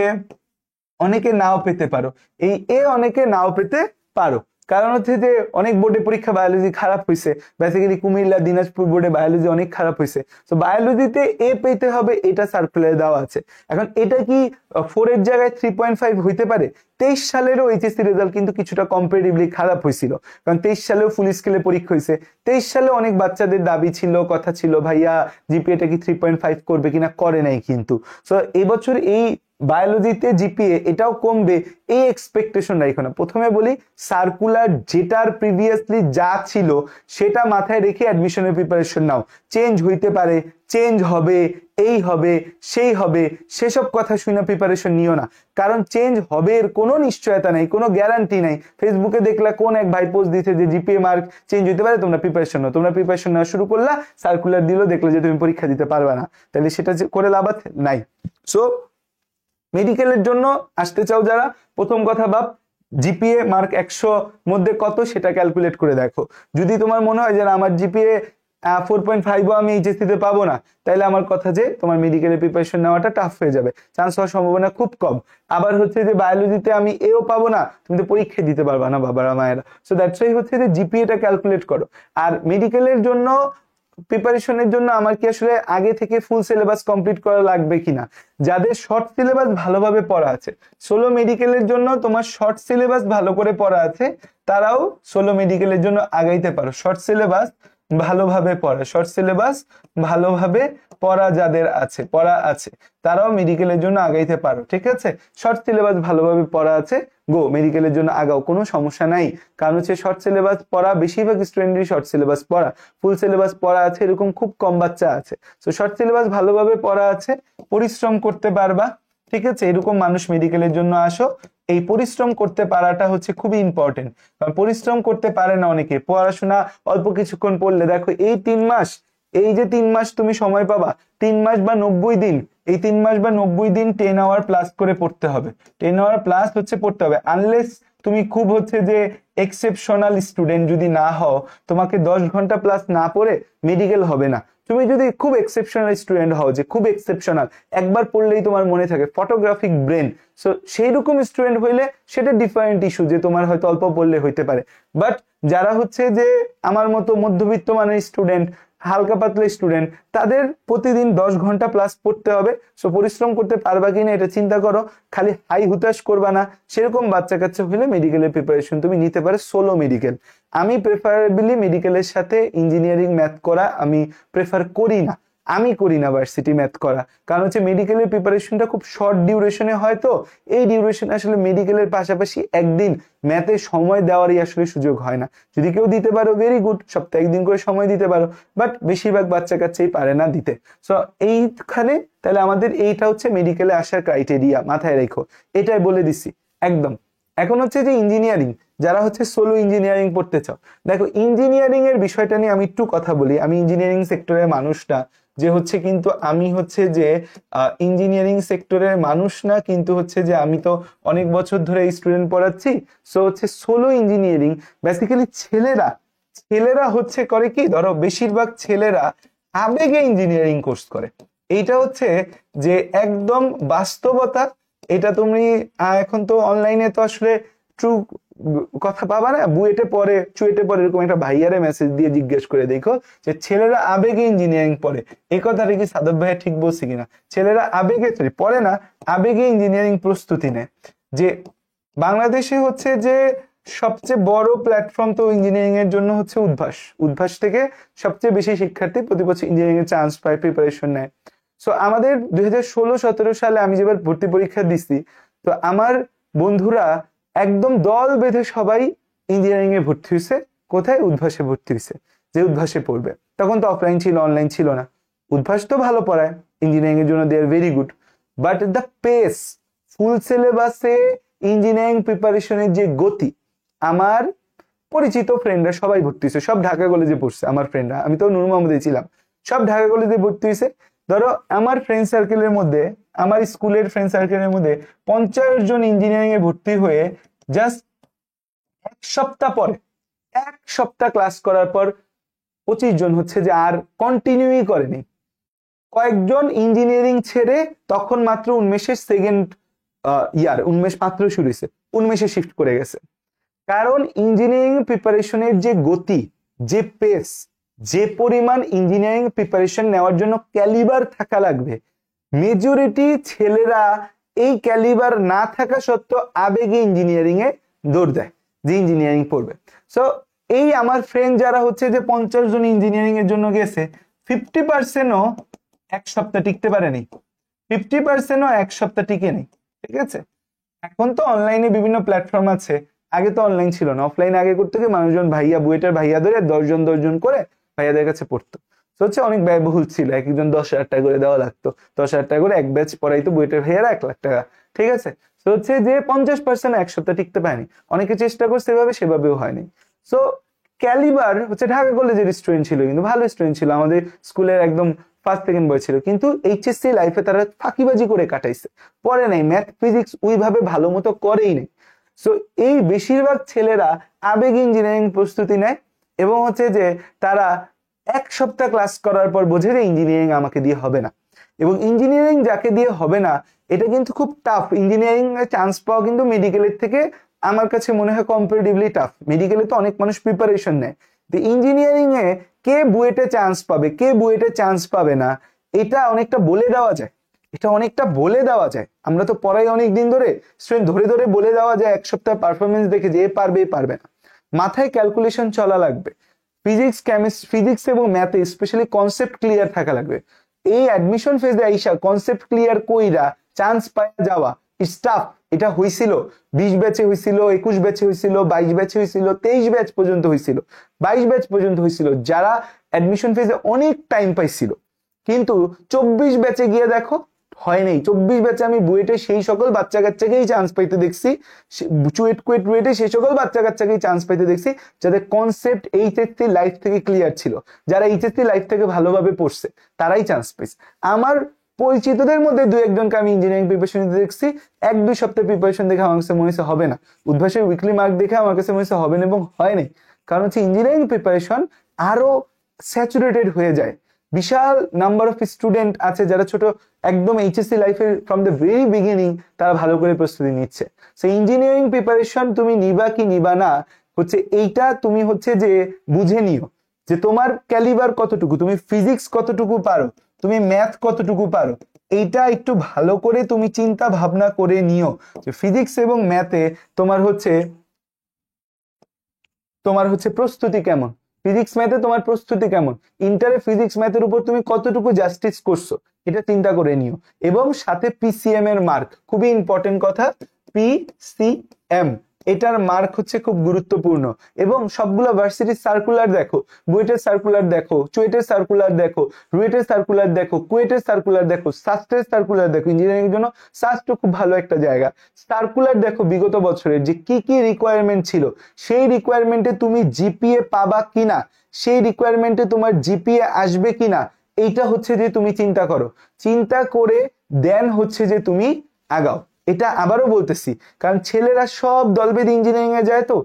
অনেকে নাও পেতে পারো, এই এ অনেকে নাও পেতে পারো, কারণ হচ্ছে যে অনেক বোর্ডে পরীক্ষা বায়োলজি খারাপ হয়েছে, বেসিক্যালি কুমিল্লা দিনাজপুর বোর্ডে বায়োলজি অনেক খারাপ হয়েছে। তো বায়োলজিতে এ পেতে হবে, এটা সার্কুলারে দেওয়া আছে। এখন এটা কি 4 এর জায়গায় 3.5 হইতে পারে? 23 সালেরও এইচএসসি রেজাল্ট কিন্তু কিছুটা কম্পারেটিভলি খারাপ হয়েছিল, কারণ 23 সালেও ফুল স্কেলে পরীক্ষা হয়েছে। 23 সালে অনেক বাচ্চাদের দাবি ছিল, কথা ছিল, ভাইয়া জিপিএটা কি 3.5 করবে কিনা, করে নাই কিন্তু। সো এবছর এই বায়োলজিতে জিপিএ এটাও কমবে এই এক্সপেকটেশন রাখো না। প্রথমে বলি সার্কুলার যেটার প্রিভিয়াসলি যা ছিল সেটা মাথায় রেখে অ্যাডমিশনের প্রিপারেশন নাও। চেঞ্জ হইতে পারে, চেঞ্জ হবে, এই হবে সেই হবে, সেসব কথা শুনে প্রিপারেশন নিও না, কারণ চেঞ্জ হবে এর কোনো নিশ্চয়তা নাই, কোনো গ্যারান্টি নাই। ফেসবুকে দেখলা কোন এক ভাই পোস্ট দিতে যে জিপিএ মার্ক চেঞ্জ হইতে পারে, তোমরা প্রিপারেশন নাও, তোমরা প্রিপারেশন নেওয়া শুরু করলা, সার্কুলার দিল, দেখলে যে তুমি পরীক্ষা দিতে পারবে না, তাহলে সেটা করে লাভ নাই। সো মেডিকেলের জন্য আসতে চাও যারা, প্রথম কথা ভাব জিপিএ মার্ক 100 মধ্যে কত সেটা ক্যালকুলেট করে দেখো। যদি তোমার মনে হয় যে আমার জিপিএ 4.5 আমি এইচএসসি তে পাবো না, তাহলে আমার কথা যে তোমার মেডিকেলের প্রিপারেশন নেওয়াটা টাফ হয়ে যাবে, চান্স হওয়ার সম্ভাবনা খুব কম। আবার হচ্ছে যে বায়োলজিতে আমি এও পাবো না, তুমি তো পরীক্ষা দিতে পারবা না বাবারা মায়েরা। সো দ্যাটস ওয়াই হচ্ছে যে জিপিএটা ক্যালকুলেট করো। আর মেডিকেলের জন্য প্রিপারেশনের জন্য আমার কি আসলে আগে থেকে ফুল সিলেবাস কমপ্লিট করা লাগবে কিনা? যাদের শর্ট সিলেবাস ভালোভাবে পড়া আছে, সোলো মেডিকেলের জন্য তোমার শর্ট সিলেবাস ভালো করে পড়া আছে, তারাও সোলো মেডিকেলের জন্য আগাইতে পারো। শর্ট সিলেবাস ভালোভাবে পড়া, শর্ট সিলেবাস ভালোভাবে পড়া আছে তারাও মেডিকেলের জন্য আগাইতে পারো। ঠিক আছে, শর্ট সিলেবাস ভালোভাবে পড়া আছে, গো মেডিকেলের জন্য আগাও, কোনো সমস্যা নাই। কারণ হচ্ছে শর্ট সিলেবাস পড়া, বেশিরভাগ স্টুডেন্টই শর্ট সিলেবাস পড়া, ফুল সিলেবাস পড়া আছে এরকম খুব কম বাচ্চা আছে। তো শর্ট সিলেবাস ভালোভাবে পড়া আছে, পরিশ্রম করতে পারবা। ঠিক আছে, এরকম মানুষ মেডিকেলের জন্য আসো। এই পরিশ্রম করতে পারাটা হচ্ছে খুবই ইম্পর্টেন্ট, কারণ পরিশ্রম করতে পারে না অনেকে। পড়াশোনা অল্প কিছুক্ষণ পড়লে, দেখো এই 3 মাস, এই যে 3 মাস তুমি সময় পাবা, 3 মাস বা 90 দিন, এই 3 মাস বা 90 দিন 10 আওয়ার প্লাস করে পড়তে হবে। 10 আওয়ার প্লাস হচ্ছে পড়তে হবে, আনলেস তুমি খুব হচ্ছে যে এক্সেপশনাল স্টুডেন্ট যদি না হও, তোমাকে 10 ঘন্টা প্লাস না পড়ে মেডিকেল হবে না। তুমি যদি খুব এক্সেপশনাল স্টুডেন্ট হও, যে খুব এক্সেপশনাল, একবার পড়লেই তোমার মনে থাকে, ফটোগ্রাফিক ব্রেন, সো সেই রকম স্টুডেন্ট হইলে সেটা ডিফারেন্ট ইস্যু, যে তোমার হয়তো অল্প পড়লে হইতে পারে। বাট যারা হচ্ছে যে আমার মতো মধ্যবিত্ত মানের স্টুডেন্ট, হালকা পাতলা স্টুডেন্ট, তাদের প্রতিদিন 10 ঘন্টা প্লাস পড়তে হবে। সো পরিশ্রম করতে পারবা কিনা এটা চিন্তা করো, খালি হাই হুতাশ করবা না। সেরকম বাচ্চা কাচ্চা হলে মেডিকেলের প্রিপারেশন তুমি নিতে পারো, সোলো মেডিকেল। আমি প্রেফারেবলি মেডিকেলের সাথে ইঞ্জিনিয়ারিং ম্যাথ করা আমি প্রেফার করি না, ভার্সিটি ম্যাথ করা। কারণ হচ্ছে মেডিকেলের প্রিপারেশনটা খুব শর্ট ডিউরেশনে হয়, তো এই ডিউরেশনে আসলে মেডিকেলের পাশাপাশি একদিন ম্যাথে সময় দেওয়ারই আসলে সুযোগ হয় না। যদি কেউ দিতে পারো ভেরি গুড, সপ্তাহে একদিন করে সময় দিতে পারো, বাট বেশিরভাগ বাচ্চা কাচ্চাই পারে না দিতে। সো এইখানে তাহলে আমাদের এইটা হচ্ছে মেডিকেলে আসার ক্রাইটেরিয়া, মাথায় রেখো, এটাই বলে দিছি একদম। এখন হচ্ছে যে ইঞ্জিনিয়ারিং, যারা হচ্ছে সোলো ইঞ্জিনিয়ারিং পড়তে চাও, দেখো ইঞ্জিনিয়ারিং এর বিষয়টা নিয়ে আমি একটু কথা বলি। আমি ইঞ্জিনিয়ারিং সেক্টরের মানুষটা, যে হচ্ছে কিন্তু আমি হচ্ছে যে ইঞ্জিনিয়ারিং সেক্টরের মানুষ না, কিন্তু হচ্ছে যে আমি তো অনেক বছর ধরে স্টুডেন্ট পড়াচ্ছি। সো হচ্ছে সোলো ইঞ্জিনিয়ারিং বেসিক্যালি ছেলেরা হচ্ছে করে কি, ধরো বেশিরভাগ ছেলেরা আবেগে ইঞ্জিনিয়ারিং কোর্স করে। এইটা হচ্ছে যে একদম বাস্তবতা। এটা তুমি এখন তো অনলাইনে তো আসলে ট্রু কথা পাবা না, চুয়েটে পড়ে এরকম একটা ভাইয়ারে মেসেজ দিয়ে জিজ্ঞেস করে দেখো যে ছেলেরা আবেগে ইঞ্জিনিয়ারিং পড়ে। এই কথাটা কি সাদব ভাইয়া ঠিক বলছি কিনা? ছেলেরা আবেগে পড়ে না, আবেগে ইঞ্জিনিয়ারিং প্রস্তুতি নেয়। যে বাংলাদেশে হচ্ছে যে সবচেয়ে বড় প্ল্যাটফর্ম তো ইঞ্জিনিয়ারিং এর জন্য হচ্ছে উদ্ভাস থেকে সবচেয়ে বেশি শিক্ষার্থী প্রতি বছর ইঞ্জিনিয়ারিং এর চান্স পায়, প্রিপারেশন নেয়। সো আমাদের 2016-17 সালে আমি যেবার ভর্তি পরীক্ষা দিছি, তো আমার বন্ধুরা একদম দল বেঁধে সবাই ইঞ্জিনিয়ারিং এ ভর্তি হয়েছে। কোথায়? উদ্ভাসে ভর্তি হয়েছে, যে উদ্ভাসে পড়বে। তখন তো অফলাইন ছিল, অনলাইন ছিল না। উদ্ভাস তো ভালো পড়ায়, ইঞ্জিনিয়ারিং এর জন্য they are very good, but the pace, full সিলেবাসে ইঞ্জিনিয়ারিং প্রিপারেশনের যে গতি, আমার পরিচিত ফ্রেন্ডরা সবাই ভর্তি হয়েছে, সব ঢাকা কলেজে পড়ছে আমার ফ্রেন্ডরা, আমি তো নূর মোহাম্মদে ছিলাম, সব ঢাকা কলেজে ভর্তি হয়েছে। ধরো আমার ফ্রেন্ড সার্কেলের মধ্যে, আমার স্কুলের ফ্রেন্ড সার্কেলের মধ্যে 50 জন ইঞ্জিনিয়ারিং এ ভর্তি হয়ে জাস্ট এক সপ্তাহ ক্লাস করার পর 25 জন হচ্ছে যে আর কন্টিনিউই করেনি। কয়েকজন ইঞ্জিনিয়ারিং ছেড়ে তখন মাত্র উন্মেষের সেকেন্ড ইয়ার, উন্মেষ মাত্র শুরু হয়েছে, উন্মেষে শিফট করে গেছে। কারণ ইঞ্জিনিয়ারিং প্রিপারেশনের যে গতি, যে পেস, যে পরিমাণ ইঞ্জিনিয়ারিং প্রিপারেশন নেওয়ার জন্য ক্যালিবার থাকা লাগবে, মেজরিটি ছেলেরা এই ক্যালিবার না থাকা সত্ত্বেও আবেগে ইঞ্জিনিয়ারিং এ দৌড় দেয় যে ইঞ্জিনিয়ারিং পড়বে। সো এই আমার ফ্রেন্ড যারা হচ্ছে যে 50 জন ইঞ্জিনিয়ারিং এর জন্য গেছে, 50%ও এক সপ্তাহ টিকতে পারেনি, 50%ও এক সপ্তাহ টিকে নেই। ঠিক আছে, এখন তো অনলাইনে বিভিন্ন প্ল্যাটফর্ম আছে, আগে তো অনলাইন ছিল না। অফলাইন আগে করতে গিয়ে মানুষজন বুয়েটের ভাইয়া ধরে 10 জন করে ভাইয়াদের কাছে পড়তো। তো হচ্ছে অনেক ব্যয়বহুল ছিল, এক একজন 10,000 টাকা করে দেওয়া লাগতো, 10,000 টাকা করে এক ব্যাচ পড়াইতো বুয়েটের ভাইয়ারা, 1 লাখ টাকা। ঠিক আছে, তো হচ্ছে যে 50% এক সপ্তাহ টিকতে পারেনি, অনেকে চেষ্টা করছে সেভাবেও হয়নি। সো ক্যালিবার হচ্ছে ঢাকা কলেজের স্টুডেন্ট ছিল, কিন্তু ভালো স্টুডেন্ট ছিল, আমাদের স্কুলের একদম ফার্স্ট সেকেন্ড বয় ছিল, কিন্তু এইচএসসি লাইফে তারা ফাঁকিবাজি করে কাটাইছে, পড়ে নাই, ম্যাথ ফিজিক্স ওইভাবে ভালো মতো করেই নেই। সো এই বেশিরভাগ ছেলেরা আবেগ ইঞ্জিনিয়ারিং প্রস্তুতি নেয়, এবং হচ্ছে যে তারা এক সপ্তাহ ক্লাস করার পর বোঝে যে ইঞ্জিনিয়ারিং আমাকে দিয়ে হবে না। এবং ইঞ্জিনিয়ারিং যাকে দিয়ে হবে না, এটা কিন্তু খুব টাফ। ইঞ্জিনিয়ারিং এ চান্স পাওয়া কিন্তু মেডিকেলের থেকে আমার কাছে মনে হয় কম্পারেটিভলি টাফ। মেডিকেলে তো অনেক মানুষ প্রিপারেশন নেয়, ইঞ্জিনিয়ারিং এ কে বুয়েটে চান্স পাবে, কে বুয়েটে চান্স পাবে না, এটা অনেকটা বলে দেওয়া যায়, আমরা তো পড়াই অনেক দিন ধরে, স্টুডেন্ট ধরে ধরে বলে দেওয়া যায়, এক সপ্তাহ পারফরমেন্স দেখে যে পারবে পারবে না। মাথায় ক্যালকুলেশন চলা লাগবে, ফিজিক্স এবং ম্যাথে স্পেশালি কনসেপ্ট ক্লিয়ার থাকা লাগবে। এই অ্যাডমিশন ফেজে আইসা কনসেপ্ট ক্লিয়ার কইরা চান্স পাওয়া যাওয়া স্টাফ, এটা হয়েছিল 20 ব্যাচে হয়েছিল, 21 ব্যাচে হয়েছিল, 22 ব্যাচে হয়েছিল, 23 ব্যাচ পর্যন্ত হয়েছিল, 22 ব্যাচ পর্যন্ত হয়েছিল, যারা অ্যাডমিশন ফেজে অনেক টাইম পাইছিল। কিন্তু 24 ব্যাচে গিয়ে দেখো হয় নাই। 24 ব্যাচে আমি বুয়েটে সেই সকল বাচ্চা কাচ্চাকেই চান্স পাইতে দেখছি, কুয়েটে সেই সকল বাচ্চা কাচ্চাকেই চান্স পাইতে দেখছি যাদের কনসেপ্ট এইচএসসি লাইফ থেকে ক্লিয়ার ছিল, যারা এইচএসসি লাইফ থেকে ভালোভাবে পড়ছে তারাই চান্স পাইছে। আমার পরিচিতদের মধ্যে দু একজনকে আমি ইঞ্জিনিয়ারিং প্রিপারেশন নিতে দেখছি, 1-2 সপ্তাহ প্রিপারেশন দেখে আমার কাছে মনে হয়েছে হবে না, উদ্ভাসের উইকলি মার্ক দেখে আমার কাছে মনে হয়েছে হবে না, এবং হয় নাই। কারণ হচ্ছে ইঞ্জিনিয়ারিং প্রিপারেশন আরো স্যাচুরেটেড হয়ে যায়, বিশাল নাম্বার অফ স্টুডেন্ট আছে যারা ছোট একদম এইচএসসি লাইফের ফ্রম দ্য ভেরি বিগিনিং তারা ভালো করে প্রস্তুতি নিচ্ছে। সো ইঞ্জিনিয়ারিং প্রিপারেশন তুমি নিবা কি নিবা না হচ্ছে এইটা তুমি হচ্ছে যে বুঝে নিও যে তোমার ক্যালিবার কতটুকু, তুমি ফিজিক্স কতটুকু পারো, তুমি ম্যাথ কতটুকু পারো, এইটা একটু ভালো করে তুমি চিন্তা ভাবনা করে নিও যে ফিজিক্স এবং ম্যাথে তোমার হচ্ছে প্রস্তুতি কেমন, ফিজিক্স ম্যাথে তোমার প্রস্তুতি কেমন, ইন্টারে ফিজিক্স ম্যাথের উপর তুমি কতটুকু জাস্টিস করছো, এটা চিন্তা করে নিও। এবং সাথে পিসিএম এর মার্ক, খুবই ইম্পর্টেন্ট কথা, পিসিএম এটার মার্ক হচ্ছে খুব গুরুত্বপূর্ণ। এবং সবগুলো ভার্সিটির সার্কুলার দেখো, বুয়েটের সার্কুলার দেখো, চুয়েটের সার্কুলার দেখো, রুয়েটের সার্কুলার দেখো, কুয়েটের সার্কুলার দেখো, সাস্টের সার্কুলার দেখো, ইঞ্জিনিয়ারিং এর জন্য সাস্ট খুব ভালো একটা জায়গা। সার্কুলার দেখো বিগত বছরের যে কি কি রিকোয়ারমেন্ট ছিল, সেই রিকোয়ারমেন্টে তুমি জিপিএ পাবা কিনা, সেই রিকোয়ারমেন্টে তোমার জিপিএ আসবে কিনা, এইটা হচ্ছে যে তুমি চিন্তা করো, চিন্তা করে দেন হচ্ছে যে তুমি আগাও। এটা আবারও বলতেছি, কারণ ছেলেরা সব দলবেদ ইঞ্জিনিয়ারিং এ যায়, তো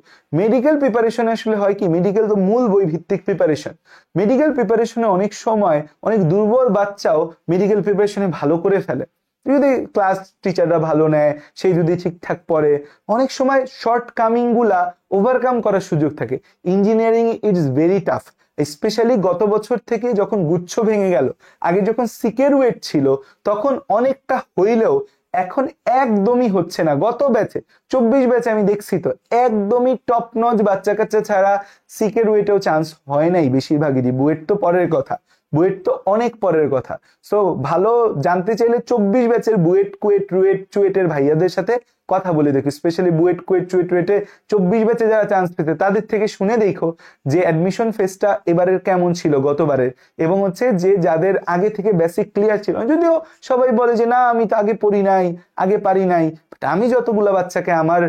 মেডিকেল প্রিপারেশন আসলে হয় কি, মেডিকেল তো মূল বই ভিত্তিক প্রিপারেশন, মেডিকেল প্রিপারেশনে অনেক সময় অনেক দুর্বল বাচ্চাও মেডিকেল প্রিপারেশনে ভালো করে ফেলে, যদি ক্লাস টিচাররা ভালো নেয়, সেই যদি ঠিকঠাক পড়ে, অনেক সময় শর্ট কামিং গুলা ওভারকাম করার সুযোগ থাকে। Engineering it's very tough, specially গত বছর থেকে যখন গুচ্ছ ভেঙে গেল, আগে যখন সিকের ওয়েট ছিল তখন অনেকটা হইলেও এখন একদমই হচ্ছে না। গত ব্যাচে 24 ব্যাচে আমি দেখছি তো একদমই টপ নচ বাচ্চা কাচ্চা ছাড়া সিকের ওয়েটেও চান্স হয় নাই বেশিরভাগেরই, বুয়েট তো পরের কথা, বুয়েট তো অনেক পরের কথা। সো ভালো জানতে চাইলে 24 ব্যাচের বুয়েট কুয়েট রুয়েট চুয়েটের ভাইয়াদের সাথে কথা বলে দেখো, স্পেশালি বুয়েট কুয়েট চুয়েট রুয়েটে 24 ব্যাচে যারা চান্স পেতে তাদের থেকে শুনে দেখো যে অ্যাডমিশন ফেসটা এবারের কেমন ছিল গতবারের, এবং হচ্ছে যে যাদের আগে থেকে বেসিক ক্লিয়ার ছিল, যদিও সবাই বলে যে না আমি তো আগে পড়ি নাই, আগে পারি নাই, আমি যতগুলো বাচ্চাকে আমার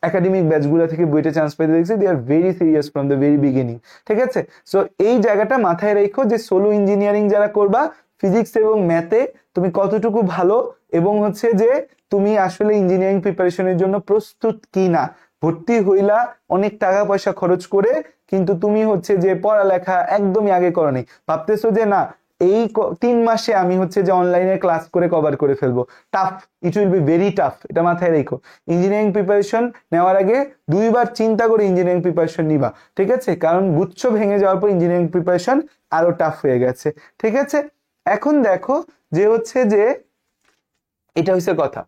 একাডেমিক ব্যাচগুলো থেকে বুয়েটে চান্স পেতে দেখছি, they are very serious from the very beginning. ঠিক আছে, সো এই জায়গাটা মাথায় রেখো যে সোলো ইঞ্জিনিয়ারিং যারা করবা, ফিজিক্স এবং ম্যাথে তুমি কতটুকু ভালো, এবং হচ্ছে যে তুমি আসলে ইঞ্জিনিয়ারিং প্রিপারেশনের জন্য প্রস্তুত কি না। ভর্তি হইলা অনেক টাকা পয়সা খরচ করে, কিন্তু তুমি হচ্ছে যে পড়ালেখা একদমই আগে করো নি, ভাবতেছো যে না এই 3 মাসে আমি হচ্ছে যে অনলাইনে ক্লাস করে কভার করে ফেলবো, tough, it will be very tough, এটা মাথায় রেখো। ইঞ্জিনিয়ারিং প্রিপারেশন নেওয়ার আগে 2 বার চিন্তা করে ইঞ্জিনিয়ারিং প্রিপারেশন নিবা, ঠিক আছে, কারণ গুচ্ছ ভেঙে যাওয়ার পর ইঞ্জিনিয়ারিং প্রিপারেশন আরো টাফ হয়ে গেছে। ঠিক আছে, এখন দেখো যে হচ্ছে যে এটা হচ্ছে কথা।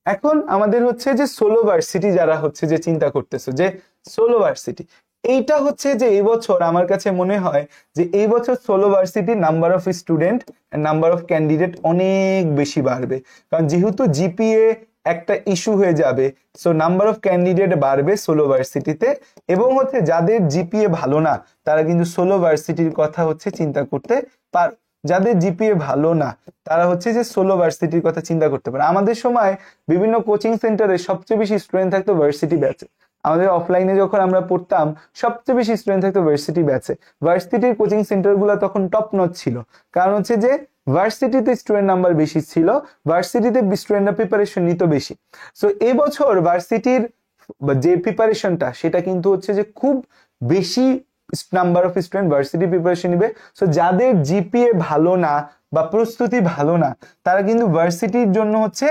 এখন আমাদের হচ্ছে যে সোলো ভার্সিটি যারা হচ্ছে যে চিন্তা করতেছো যে সোলো ভার্সিটি, এইটা হচ্ছে যে এই বছর আমার কাছে মনে হয় যে এই বছর সোলো ভার্সিটির number of student number of candidate অনেক বেশি বাড়বে, কারণ যেহেতু জিপিএ একটা ইস্যু হয়ে যাবে, সো নাম্বার অফ ক্যান্ডিডেট বাড়বে সোলো ভার্সিটিতে। এবং হচ্ছে যাদের জিপিএ ভালো না তারা কিন্তু সোলো ভার্সিটির কথা হচ্ছে চিন্তা করতে পারো, যাদের জিপিএ ভালো না তারা হচ্ছে যে সোলো ভার্সিটির কথা চিন্তা করতে পারে। আমাদের সময় বিভিন্ন কোচিং সেন্টারে সবচেয়ে বেশি স্টুডেন্ট থাকতো ভার্সিটি ব্যাচে, আমাদের অফলাইনে যখন আমরা পড়তাম সবচেয়ে বেশি স্টুডেন্ট থাকতো ভার্সিটি ব্যাচে। ভার্সিটির কোচিং সেন্টার গুলো তখন টপ নচ ছিল, কারণ হচ্ছে যে ভার্সিটিতে স্টুডেন্ট নাম্বার বেশি ছিল, ভার্সিটিতে স্টুডেন্টরা প্রিপারেশন নিত বেশি। সো এবছর ভার্সিটির যে প্রিপারেশনটা সেটা কিন্তু হচ্ছে যে খুব বেশি number of student varsity preparation নিবে। সো যাদের জিপিএ ভালো না বা প্রস্তুতি ভালো না তারা কিন্তু ভার্সিটির জন্য হচ্ছে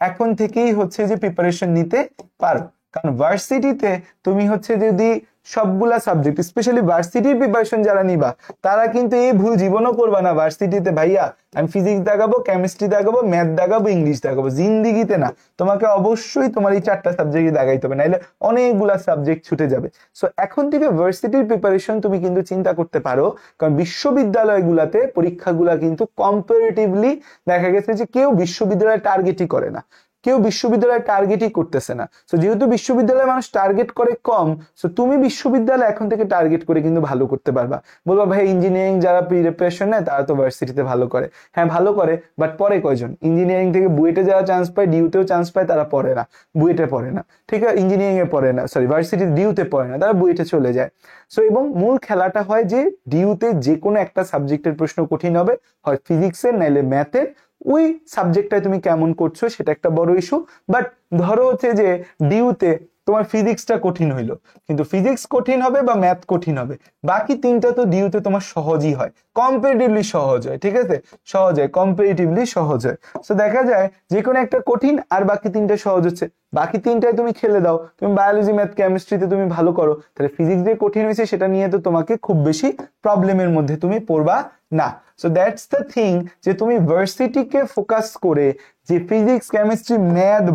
এখন থেকেই হচ্ছে যে প্রিপারেশন নিতে পারো, কারণ ভার্সিটিতে তুমি হচ্ছে যদি সবগুলা সাবজেক্ট, স্পেশালি ভার্সিটির প্রিপারেশন যারা নিবা তারা কিন্তু এই ভুল জীবনও করবা না ভার্সিটিতে, ভাইয়া আমি ফিজিক্স দেখাবো, কেমিস্ট্রি দেখাবো, ম্যাথ দেখাবো, ইংলিশ দেখাবো, জিন্দিগিতে না। তোমাকে অবশ্যই তোমার এই 4টা সাবজেক্টই দেখাইতে হবে, নাইলে অনেকগুলা সাবজেক্ট ছুটে যাবে। সো এখন থেকে ভার্সিটির প্রিপারেশন তুমি কিন্তু চিন্তা করতে পারো, কারণ বিশ্ববিদ্যালয়গুলাতে পরীক্ষাগুলা কিন্তু কম্পারেটিভলি দেখা গেছে যে কেউ বিশ্ববিদ্যালয় টার্গেটই করে না, কেউ বিশ্ববিদ্যালয় টার্গেটই করতেছে না। সো যেহেতু বিশ্ববিদ্যালয়ে মানুষ টার্গেট করে কম, সো তুমি বিশ্ববিদ্যালয় এখন থেকে টার্গেট করে কিন্তু ভালো করতে পারবা। বলবা ভাই ইঞ্জিনিয়ারিং যারা প্রিপারেশন নেয় তারা তো ভার্সিটিতে ভালো করে, হ্যাঁ ভালো করে, বাট পরে কয়জন? ইঞ্জিনিয়ারিং থেকে বুয়েটে যারা চান্স পায়, ডিউতেও চান্স পায়, তারা পড়ে না, বুয়েটে পড়ে না, ঠিক আছে, ইঞ্জিনিয়ারিং এ পড়ে না, সরি ভার্সিটি ডিউতে পড়ে না, তারা বুয়েটে চলে যায়। সো এবং মূল খেলাটা হয় যে ডিউতে যে কোনো একটা সাবজেক্টের প্রশ্ন কঠিন হবে, হয় ফিজিক্সের নাইলে ম্যাথের, ওই সাবজেক্টটায় তুমি কেমন করছো সেটা একটা বড় ইস্যু। বাট ধরো হচ্ছে যে ডিউতে তোমার ফিজিক্সটা কঠিন হইলো, কিন্তু ফিজিক্স কঠিন হবে বা ম্যাথ কঠিন হবে, বাকি 3টা তো ডিউতে তোমার সহজই হয়, কম্পারেটিভলি সহজ হয়, ঠিক আছে, সহজ হয়, কম্পারেটিভলি সহজ হয়। সো দেখা যায় যে কোনো একটা কঠিন আর বাকি 3টা সহজ হচ্ছে, বাকি 3টায় তুমি খেলে দাও, তুমি বায়োলজি ম্যাথ কেমিস্ট্রিতে তুমি ভালো করো, তাহলে ফিজিক্স যে কঠিন হয়েছে সেটা নিয়ে তো তোমাকে খুব বেশি প্রবলেমের মধ্যে তুমি পড়বা না। সো দ্যাটস দ্য থিং, যে তুমি ভার্সিটিকে ফোকাস করে যে physics chemistry math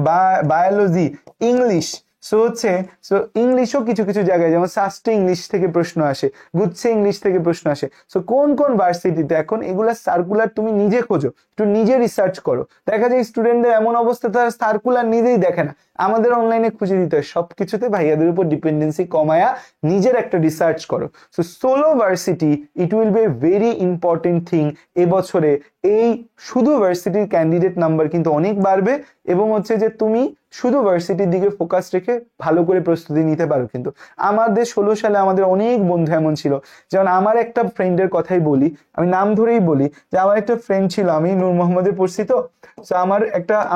biology English, so হচ্ছে সো ইংলিশও কিছু কিছু জায়গায় যেমন সাস্টে ইংলিশ থেকে প্রশ্ন আসে, গুচ্ছে ইংলিশ থেকে প্রশ্ন আসে। সো কোন কোন ভার্সিটিতে এখন এগুলা সার্কুলার তুমি নিজে খোঁজো, একটু নিজে রিসার্চ করো। দেখা যায় স্টুডেন্টদের এমন অবস্থা তারা সার্কুলার নিজেই দেখে না, আমাদের অনলাইনে খুঁজে দিতে হয়। সবকিছুতে ভাইয়াদের উপর ডিপেন্ডেন্সি কমায়া নিজের একটা রিসার্চ করো। So solo varsity it will B a very important thing. এবছরে এই শুধু ভার্সিটির ক্যান্ডিডেট নাম্বার কিন্তু অনেক বাড়বে, এবং হচ্ছে যে তুমি শুধু ভার্সিটির দিকে ফোকাস রেখে ভালো করে প্রস্তুতি নিতে পারো। কিন্তু আমাদের 16 সালে আমাদের অনেক বন্ধু এমন ছিল, যেমন আমার একটা ফ্রেন্ডের কথাই বলি, আমি নাম ধরেই বলি, যে আমার একটা ফ্রেন্ড ছিল, আমি নূর মোহাম্মদে পড়ছি, তো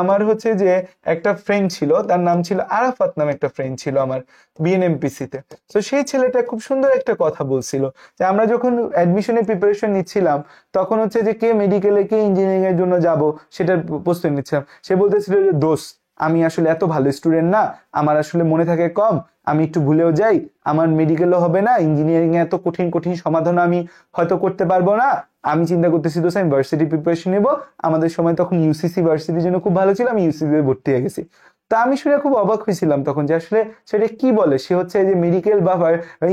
আমার হচ্ছে যে একটা ফ্রেন্ড ছিল, তার নাম ছিল আরাফাত নামে একটা ফ্রেন্ড ছিল আমার বিএনএমপিসি তে। তো সেই ছেলেটা খুব সুন্দর একটা কথা বলছিল, যে আমরা যখন অ্যাডমিশনের প্রিপারেশন নিচ্ছিলাম তখন হচ্ছে যে কে মেডিকেলে কে ইঞ্জিনিয়ারিং এর জন্য যাব সেটার প্রস্তুতি নিচ্ছিলাম, সে বলতেছিল যে দোস্ত আমি আসলে এত ভালো স্টুডেন্ট না, আমার আসলে মনে থাকে কম, আমি একটু ভুলেও যাই, আমার মেডিকেলও হবে না, ইঞ্জিনিয়ারিং এ এত কঠিন কঠিন সমাধান আমি হয়তো করতে পারবো না, আমি চিন্তা করতেছি দোস্ত আমি ভার্সিটি প্রিপারেশন নেবো। আমাদের সময় তখন ইউসিসি ভার্সিটির জন্য খুব ভালো ছিল, আমি ইউসিসি ভর্তি হয়ে গেছি। তা আমি শুনে খুব অবাক হয়েছিলাম তখন, যে আসলে সেটা কি বলে, সে হচ্ছে যে মেডিকেল বা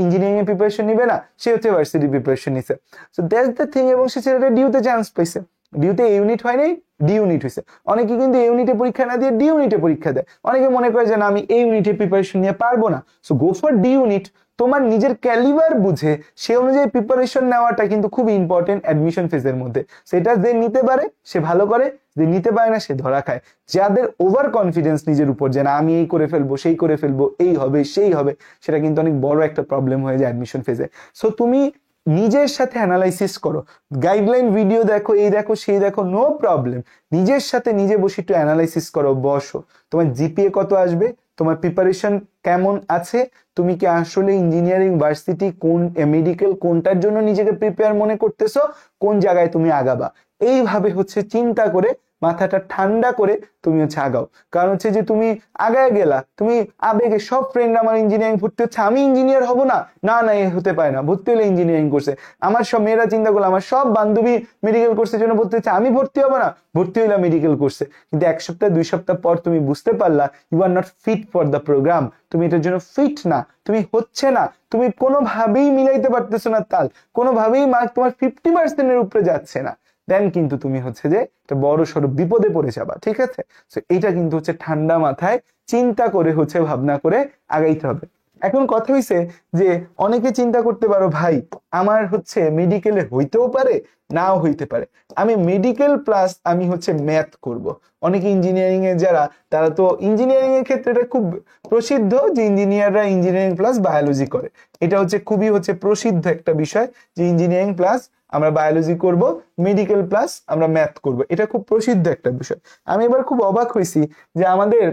ইঞ্জিনিয়ারিং এর প্রিপারেশন নিবে না, সে হচ্ছে ভার্সিটি প্রিপারেশন নিছে। So that's the thing. এবং সে ছেলেটা ডিউতে চান্স পাইছে, ডিউতে এ ইউনিট হয় নাই, ডি ইউনিট হয়েছে। অনেকে কিন্তু এ ইউনিটে পরীক্ষা না দিয়ে ডি ইউনিটে পরীক্ষা দেয়, অনেকে মনে করে যে না আমি এই ইউনিটে প্রিপারেশন নিয়ে পারবো না, so go for D unit. তোমার নিজের ক্যালিবার বুঝে সে অনুযায়ী প্রিপারেশন নেওয়াটা কিন্তু খুব ইম্পর্টেন্ট অ্যাডমিশন ফেজের মধ্যে। সেটা যে নিতে পারে সে ভালো করে, যে নিতে পারে না সে ধরা খায়। যাদের ওভার কনফিডেন্স নিজের উপর যে না আমি এই করে ফেলবো, সেই করে ফেলবো, এই হবে সেই হবে, সেটা কিন্তু অনেক বড় একটা প্রবলেম হয়ে যায় অ্যাডমিশন ফেজে। সো তুমি নিজের সাথে অ্যানালাইসিস করো, গাইডলাইন ভিডিও দেখো, এই দেখো সেই দেখো, নো প্রবলেম, নিজের সাথে নিজে বসে একটু অ্যানালাইসিস করো, বসো, তোমার জিপিএ কত আসবে, তোমার প্রিপারেশন কেমন আছে, তুমি কি আসলে ইঞ্জিনিয়ারিং ভার্সিটি কোন মেডিকেল কোনটার জন্য নিজেকে প্রিপেয়ার মনে করতেছো, কোন জায়গায় তুমি আগাবা, এইভাবে হচ্ছে চিন্তা করে মাথাটা ঠান্ডা করে তুমি হচ্ছে আগাও। কারণ হচ্ছে যে তুমি আগায় গেলা, তুমি আবেগে সব ফ্রেন্ড আমার ইঞ্জিনিয়ারিং ভর্তি হচ্ছে, আমি ইঞ্জিনিয়ার হব না, না না এ হতে পারে না, ভর্তি হলে ইঞ্জিনিয়ারিং করছে। আমার সব মেয়েরা চিন্তা করলো আমার সব বান্ধবী মেডিকেল কোর্সের জন্য ভর্তি হচ্ছে, আমি ভর্তি হবো না, ভর্তি হইলাম মেডিকেল কোর্সে। কিন্তু 1 সপ্তাহ 2 সপ্তাহ পর তুমি বুঝতে পারলা you are not fit for the program, তুমি এটার জন্য ফিট না, তুমি হচ্ছে না, তুমি কোনোভাবেই মিলাইতে পারতেছো না তাল, কোনোভাবেই মার্ক তোমার 50% উপরে যাচ্ছে না, দেন কিন্তু তুমি হচ্ছে যে একটা বড় সড়ো বিপদে পড়ে যাবা। ঠিক আছে, তো এইটা কিন্তু হচ্ছে ঠান্ডা মাথায় চিন্তা করে হচ্ছে ভাবনা করে আগাইতে হবে। এখন কথা হইছে যে অনেকে চিন্তা করতে পারো ভাই আমার হচ্ছে মেডিকেলে হইতেও পারে নাও হইতে পারে, আমি মেডিকেল প্লাস আমি হচ্ছে ম্যাথ করব। অনেকে ইঞ্জিনিয়ারিং এ যারা, তারা তো ইঞ্জিনিয়ারিং এর ক্ষেত্রে এটা খুব প্রসিদ্ধ যে ইঞ্জিনিয়াররা ইঞ্জিনিয়ারিং প্লাস বায়োলজি করে, এটা হচ্ছে খুবই হচ্ছে প্রসিদ্ধ একটা বিষয় যে ইঞ্জিনিয়ারিং প্লাস আমরা বায়োলজি করব, মেডিকেল প্লাস আমরা ম্যাথ করব, এটা খুব প্রসিদ্ধ একটা বিষয়। আমি এবার খুব অবাক হয়েছি যে আমাদের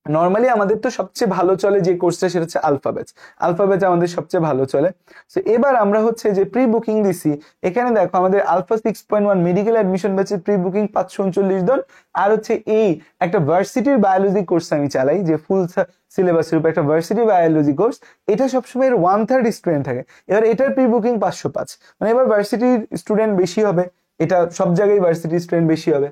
নর্মালি আমাদের তো সবচেয়ে ভালো চলে যে কোর্সটা সেটা হচ্ছে আলফা ব্যাচ, আলফা ব্যাচ আমাদের সবচেয়ে ভালো চলে। তো এবার আমরা হচ্ছে যে প্রি বুকিং দিছি, এখানে দেখো আমাদের আলফা 6.1 মেডিকেল অ্যাডমিশন ব্যাচের প্রি বুকিং 539 জন, আর হচ্ছে এই একটা ভার্সিটির বায়োলজি কোর্স আমি চালাই যে ফুল সিলেবাসের উপর একটা ভার্সিটি বায়োলজি কোর্স, এটা সবসময় এর 1/3 স্টুডেন্ট থাকে। এবার এটার প্রি বুকিং 505, মানে এবার ভার্সিটির স্টুডেন্ট বেশি হবে, এটা সব জায়গায় ভার্সিটির স্টুডেন্ট বেশি হবে।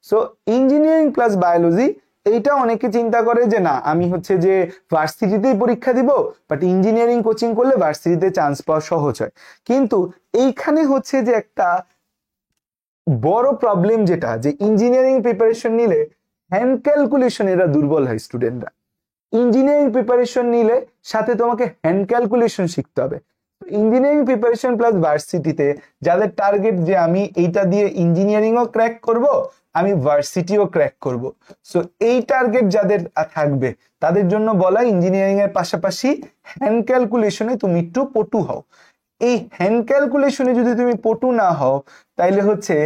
সো ইঞ্জিনিয়ারিং প্লাস বায়োলজি, এইটা অনেকে চিন্তা করে যে না আমি হচ্ছে যে ভার্সিটিতেই পরীক্ষা দিব, বাট ইঞ্জিনিয়ারিং কোচিং করলে ভার্সিটিতে চান্স পাওয়া সহজ হয়। কিন্তু এইখানে হচ্ছে যে একটা বড় প্রবলেম, যেটা যে ইঞ্জিনিয়ারিং প্রিপারেশন নিলে হ্যান্ড ক্যালকুলেশন এরা দুর্বল হয় স্টুডেন্টরা। ইঞ্জিনিয়ারিং প্রিপারেশন নিলে সাথে তোমাকে হ্যান্ড ক্যালকুলেশন শিখতে হবে। ইঞ্জিনিয়ারিং প্রিপারেশন প্লাস ভার্সিটিতে যাদের টার্গেট যে আমি এইটা দিয়ে ইঞ্জিনিয়ারিংও ক্র্যাক করব, আমি ভার্সিটিও ক্র্যাক করব, সো এই টার্গেট যাদের থাকবে তাদের জন্য বলা ইঞ্জিনিয়ারিং এর পাশাপাশি হ্যান্ড ক্যালকুলেশনে তুমি একটু পটু হও। এই হ্যান্ড ক্যালকুলেশনে যদি তুমি পটু না হও, তাইলে হচ্ছে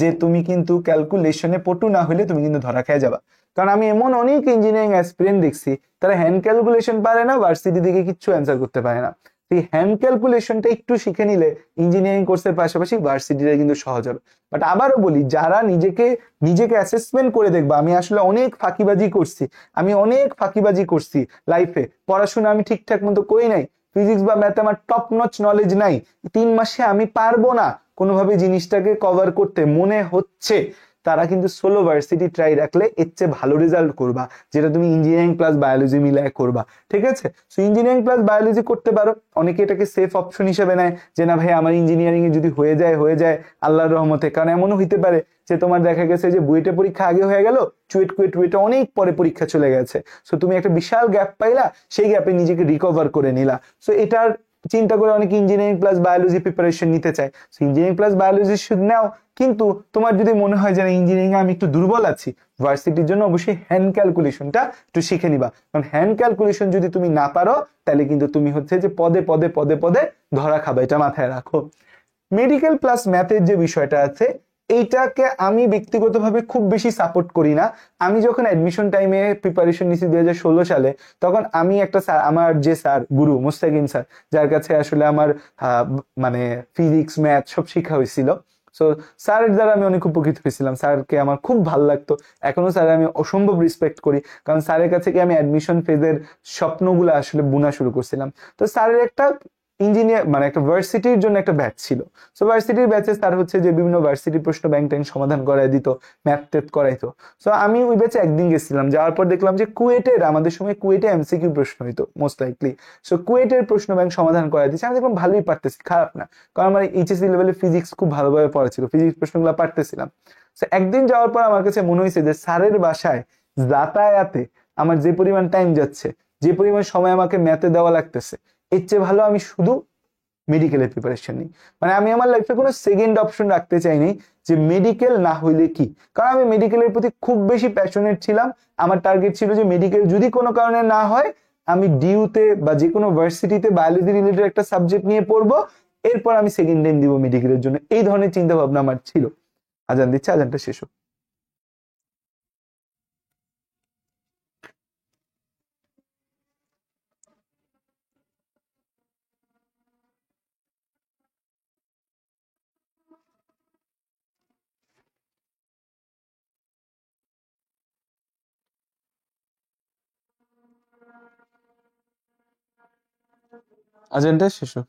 যে তুমি কিন্তু ক্যালকুলেশনে পটু না হলে তুমি কিন্তু ধরা খেয়ে যাবা। কারণ আমি এমন অনেক ইঞ্জিনিয়ারিং অ্যাসপিরেন্ট দেখছি তারা হ্যান্ড ক্যালকুলেশন পারে না, ভার্সিটি দিকে কিচ্ছু অ্যান্সার করতে পারে না। এই হ্যান্ড ক্যালকুলেশনটা একটু শিখে নিলে ইঞ্জিনিয়ারিং কোর্সের পাশাপাশি ভার্সিটিটা কিন্তু সহজ হবে। বাট আবারও বলি, যারা নিজেকে নিজেকে অ্যাসেসমেন্ট করে দেখবা আমি আসলে অনেক ফাঁকিবাজি করছি, আমি অনেক ফাঁকিবাজি করছি লাইফে, পড়াশোনা আমি ঠিকঠাক মতো করি নাই, ফিজিক্স বা ম্যাথে আমার টপ নচ নলেজ নাই, 3 মাসে আমি পারবো না কোনোভাবে জিনিসটাকে কভার করতে মনে হচ্ছে, তারা কিন্তু সোলো ভার্সিটি ট্রাই রাখলে এর চেয়ে ভালো রেজাল্ট করবা, যেটা তুমি ইঞ্জিনিয়ারিং প্লাস বায়োলজি মিলায় করবা। ঠিক আছে, সো ইঞ্জিনিয়ারিং প্লাস বায়োলজি করতে পারো। অনেকে এটাকে সেফ অপশন হিসেবে নেয় যে না ভাই আমার ইঞ্জিনিয়ারিং এ যদি হয়ে যায় আল্লাহর রহমতে। কারণ এমনও হইতে পারে যে তোমার দেখা গেছে যে বুয়েটে পরীক্ষা আগে হয়ে গেল, চুয়েট কুয়েটে অনেক পরে পরীক্ষা চলে গেছে, সো তুমি একটা বিশাল গ্যাপ পাইলা, সেই গ্যাপে নিজেকে রিকভার করে নিলা। সো এটার চিন্তা করে অনেকে ইঞ্জিনিয়ারিং প্লাস বায়োলজি প্রিপারেশন নিতে চায়। ইঞ্জিনিয়ারিং প্লাস বায়োলজি শুধু নাও, কিন্তু তোমার যদি মনে হয় যে ইঞ্জিনিয়ারিং এ আমি একটু দুর্বল আছি, ভার্সিটির জন্য অবশ্যই হ্যান্ড ক্যালকুলেশনটা একটু শিখে নিবা। কারণ হ্যান্ড ক্যালকুলেশন যদি তুমি না পারো, তাহলে কিন্তু তুমি হচ্ছে যে পদে পদে পদে পদে ধরা খাবে, এটা মাথায় রাখো। মেডিকেল প্লাস ম্যাথের যে বিষয়টা আছে, এইটাকে আমি ব্যক্তিগতভাবে খুব বেশি সাপোর্ট করি না। আমি যখন অ্যাডমিশন টাইমে প্রিপারেশন নিয়েছি 2016 সালে, তখন আমি একটা স্যার, আমার যে স্যার গুরু মোস্তাকিম স্যার, যার কাছে আসলে আমার মানে ফিজিক্স ম্যাথ সব শেখা হয়েছিল, সো স্যারের দ্বারা আমি অনেক উপকৃত হয়েছিলাম, স্যারকে আমার খুব ভালো লাগতো, এখনো স্যার আমি অসম্ভব রেসপেক্ট করি, কারণ স্যারের কাছে কি আমি অ্যাডমিশন ফেজের স্বপ্নগুলো আসলে বুনা শুরু করছিলাম। তো স্যারের একটা ইঞ্জিনিয়ার মানে একটা ভার্সিটির জন্য একটা ব্যাচ ছিল, সো ভার্সিটির ব্যাচে তার হচ্ছে যে বিভিন্ন ভার্সিটি প্রশ্ন ব্যাংক ট্যাংক সমাধান করাই দিত, ম্যাথ ট্যাথ করাইতো। সো আমি ওই ব্যাচে একদিন গেছিলাম, যাওয়ার পর দেখলাম যে কুয়েটের, আমাদের সময় কুয়েটে এমসিকিউ প্রশ্ন হইতো মোস্ট লাইকলি, সো কুয়েটের প্রশ্ন ব্যাংক সমাধান করাই দিচ্ছে। আমি দেখলাম ভালোই পারতেছি, খারাপ না, কারণ আমার এইচএসসি লেভেলে ফিজিক্স খুব ভালোভাবে পড়া ছিল, ফিজিক্স প্রশ্নগুলো পারতেছিলাম। সো একদিন যাওয়ার পর আমার কাছে মনে হয়েছে যে স্যারের বাসায় যাতায়াতে আমার যে পরিমাণ টাইম যাচ্ছে, যে পরিমাণ সময় আমাকে ম্যাথে দেওয়া লাগতেছে, এর চেয়ে ভালো আমি শুধু মেডিকেলের প্রিপারেশন নিই। মানে আমি আমার লাইফে কোনো সেকেন্ড অপশন রাখতে চাইনি যে মেডিকেল না হইলে কি, কারণ আমি মেডিকেলের প্রতি খুব বেশি প্যাশনেট ছিলাম। আমার টার্গেট ছিল যে মেডিকেল যদি কোনো কারণে না হয়, আমি ডিউতে বা যে কোনো ভার্সিটিতে বায়োলজি রিলেটেড একটা সাবজেক্ট নিয়ে পড়বো, এরপর আমি সেকেন্ড টাইম দিব মেডিকেলের জন্য। এই ধরনের চিন্তা ভাবনা আমার ছিল। আজান দিচ্ছে, আজানটা শেষ হোক। আজানটা শেষ হোক।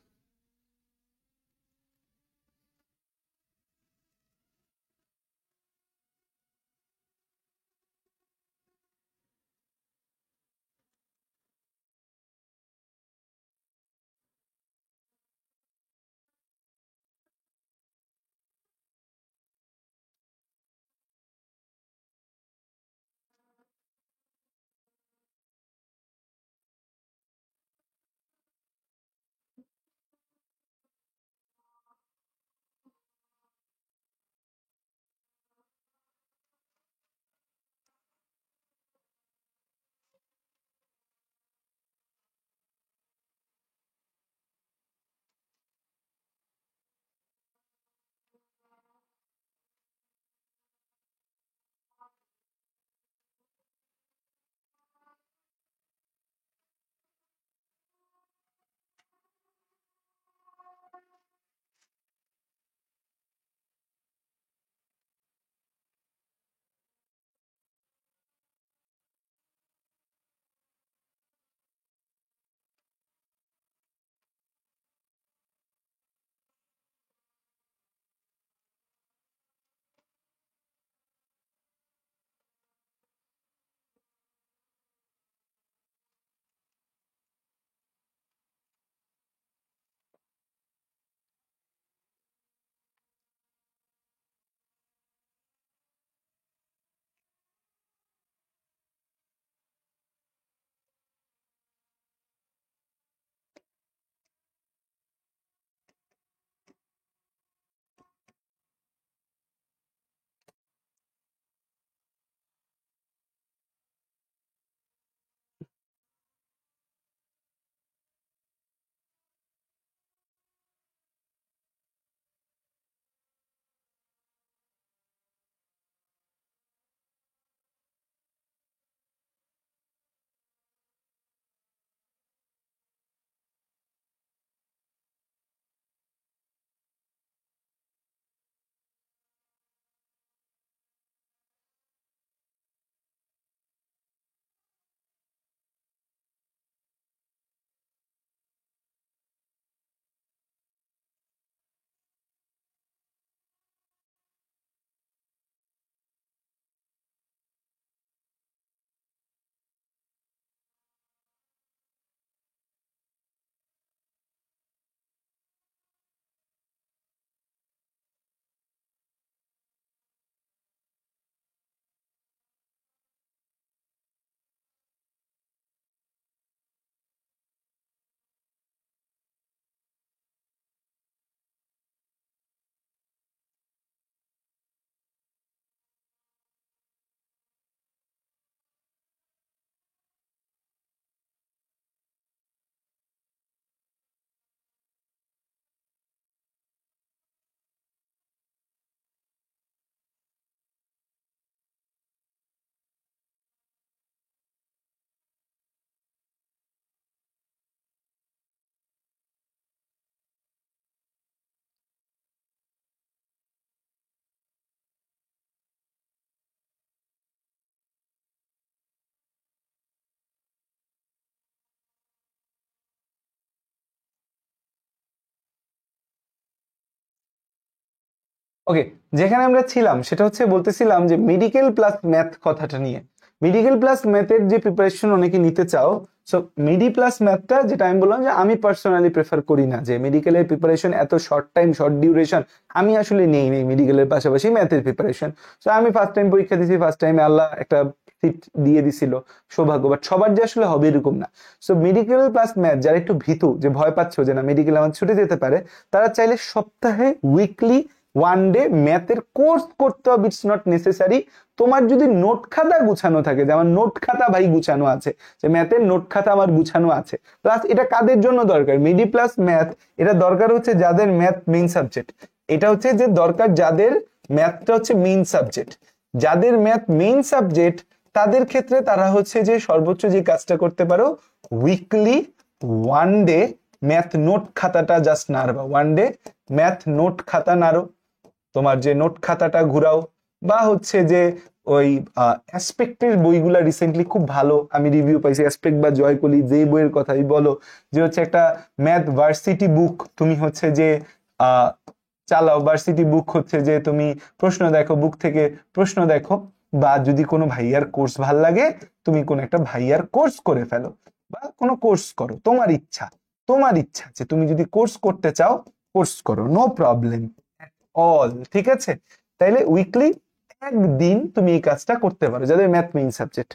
ওকে, যেখানে আমরা ছিলাম সেটা হচ্ছে বলতেছিলাম যে মেডিকেল প্লাস ম্যাথ কথাটা নিয়ে। মেডিকেল প্লাস ম্যাথের যে প্রিপারেশন অনেকে নিতে চাও, সো মেডি প্লাস ম্যাথটা যেটা আমি বললাম যে আমি পার্সোনালি প্রেফার করি না যে মেডিকেলের প্রিপারেশন এত শর্ট টাইম শর্ট ডিউরেশন আমি আসলে নেই মেডিকেলের পাশাপাশি ম্যাথের প্রিপারেশন। সো আমি ফার্স্ট টাইম পরীক্ষা দিয়েছি, ফার্স্ট টাইমে আল্লাহ একটা সিট দিয়ে দিছিল, সৌভাগ্য, বাট সবার যে আসলে হবে এরকম না। সো মেডিকেল প্লাস ম্যাথ যারা একটু ভীতু, যে ভয় পাচ্ছ যে না মেডিকেল আমার ছুটে যেতে পারে, তারা চাইলে সপ্তাহে উইকলি ওয়ান ডে ম্যাথের কোর্স করতে হবে। It's not necessary. তোমার যদি নোট খাতা গুছানো থাকে, যে আমার নোট খাতা ভাই গুছানো আছে, যে ম্যাথের নোট খাতা আমার গুছানো আছে, প্লাস এটা কাদের জন্য দরকার, মিডি প্লাস ম্যাথ এটা দরকার হচ্ছে যাদের ম্যাথ মেইন সাবজেক্ট। এটা হচ্ছে যে দরকার যাদের ম্যাথটা হচ্ছে মেইন সাবজেক্ট। যাদের ম্যাথ মেইন সাবজেক্ট তাদের ক্ষেত্রে তারা হচ্ছে যে সর্বোচ্চ যে কাজটা করতে পারো, weekly one day math note খাতাটা জাস্ট নাড়বা, ওয়ান ডে ম্যাথ নোট খাতা নাড়ো, তোমার যে নোট খাতাটা ঘুরাও, বা হচ্ছে যে ওই অ্যাসপেক্টের বইগুলা রিসেন্টলি খুব ভালো আমি রিভিউ পাইছি, অ্যাসপেক্ট বা জয়কলি যে বইয়ের কথাই বলো, যে হচ্ছে একটা ম্যাথ ভার্সিটি বুক তুমি হচ্ছে যে চালাও। ভার্সিটি বুক হচ্ছে যে তুমি প্রশ্ন দেখো, বুক থেকে প্রশ্ন দেখো, বা যদি কোনো ভাইয়ার কোর্স ভাল লাগে তুমি কোনো একটা ভাইয়ার কোর্স করে ফেলো, বা কোনো কোর্স করো, তোমার ইচ্ছা, তোমার ইচ্ছা যে তুমি যদি কোর্স করতে চাও কোর্স করো, নো প্রবলেম অল, ঠিক আছে। তাইলে উইকলি একদিন তুমি এই কাজটা করতে পারো যাদের ম্যাথ মেইন সাবজেক্ট।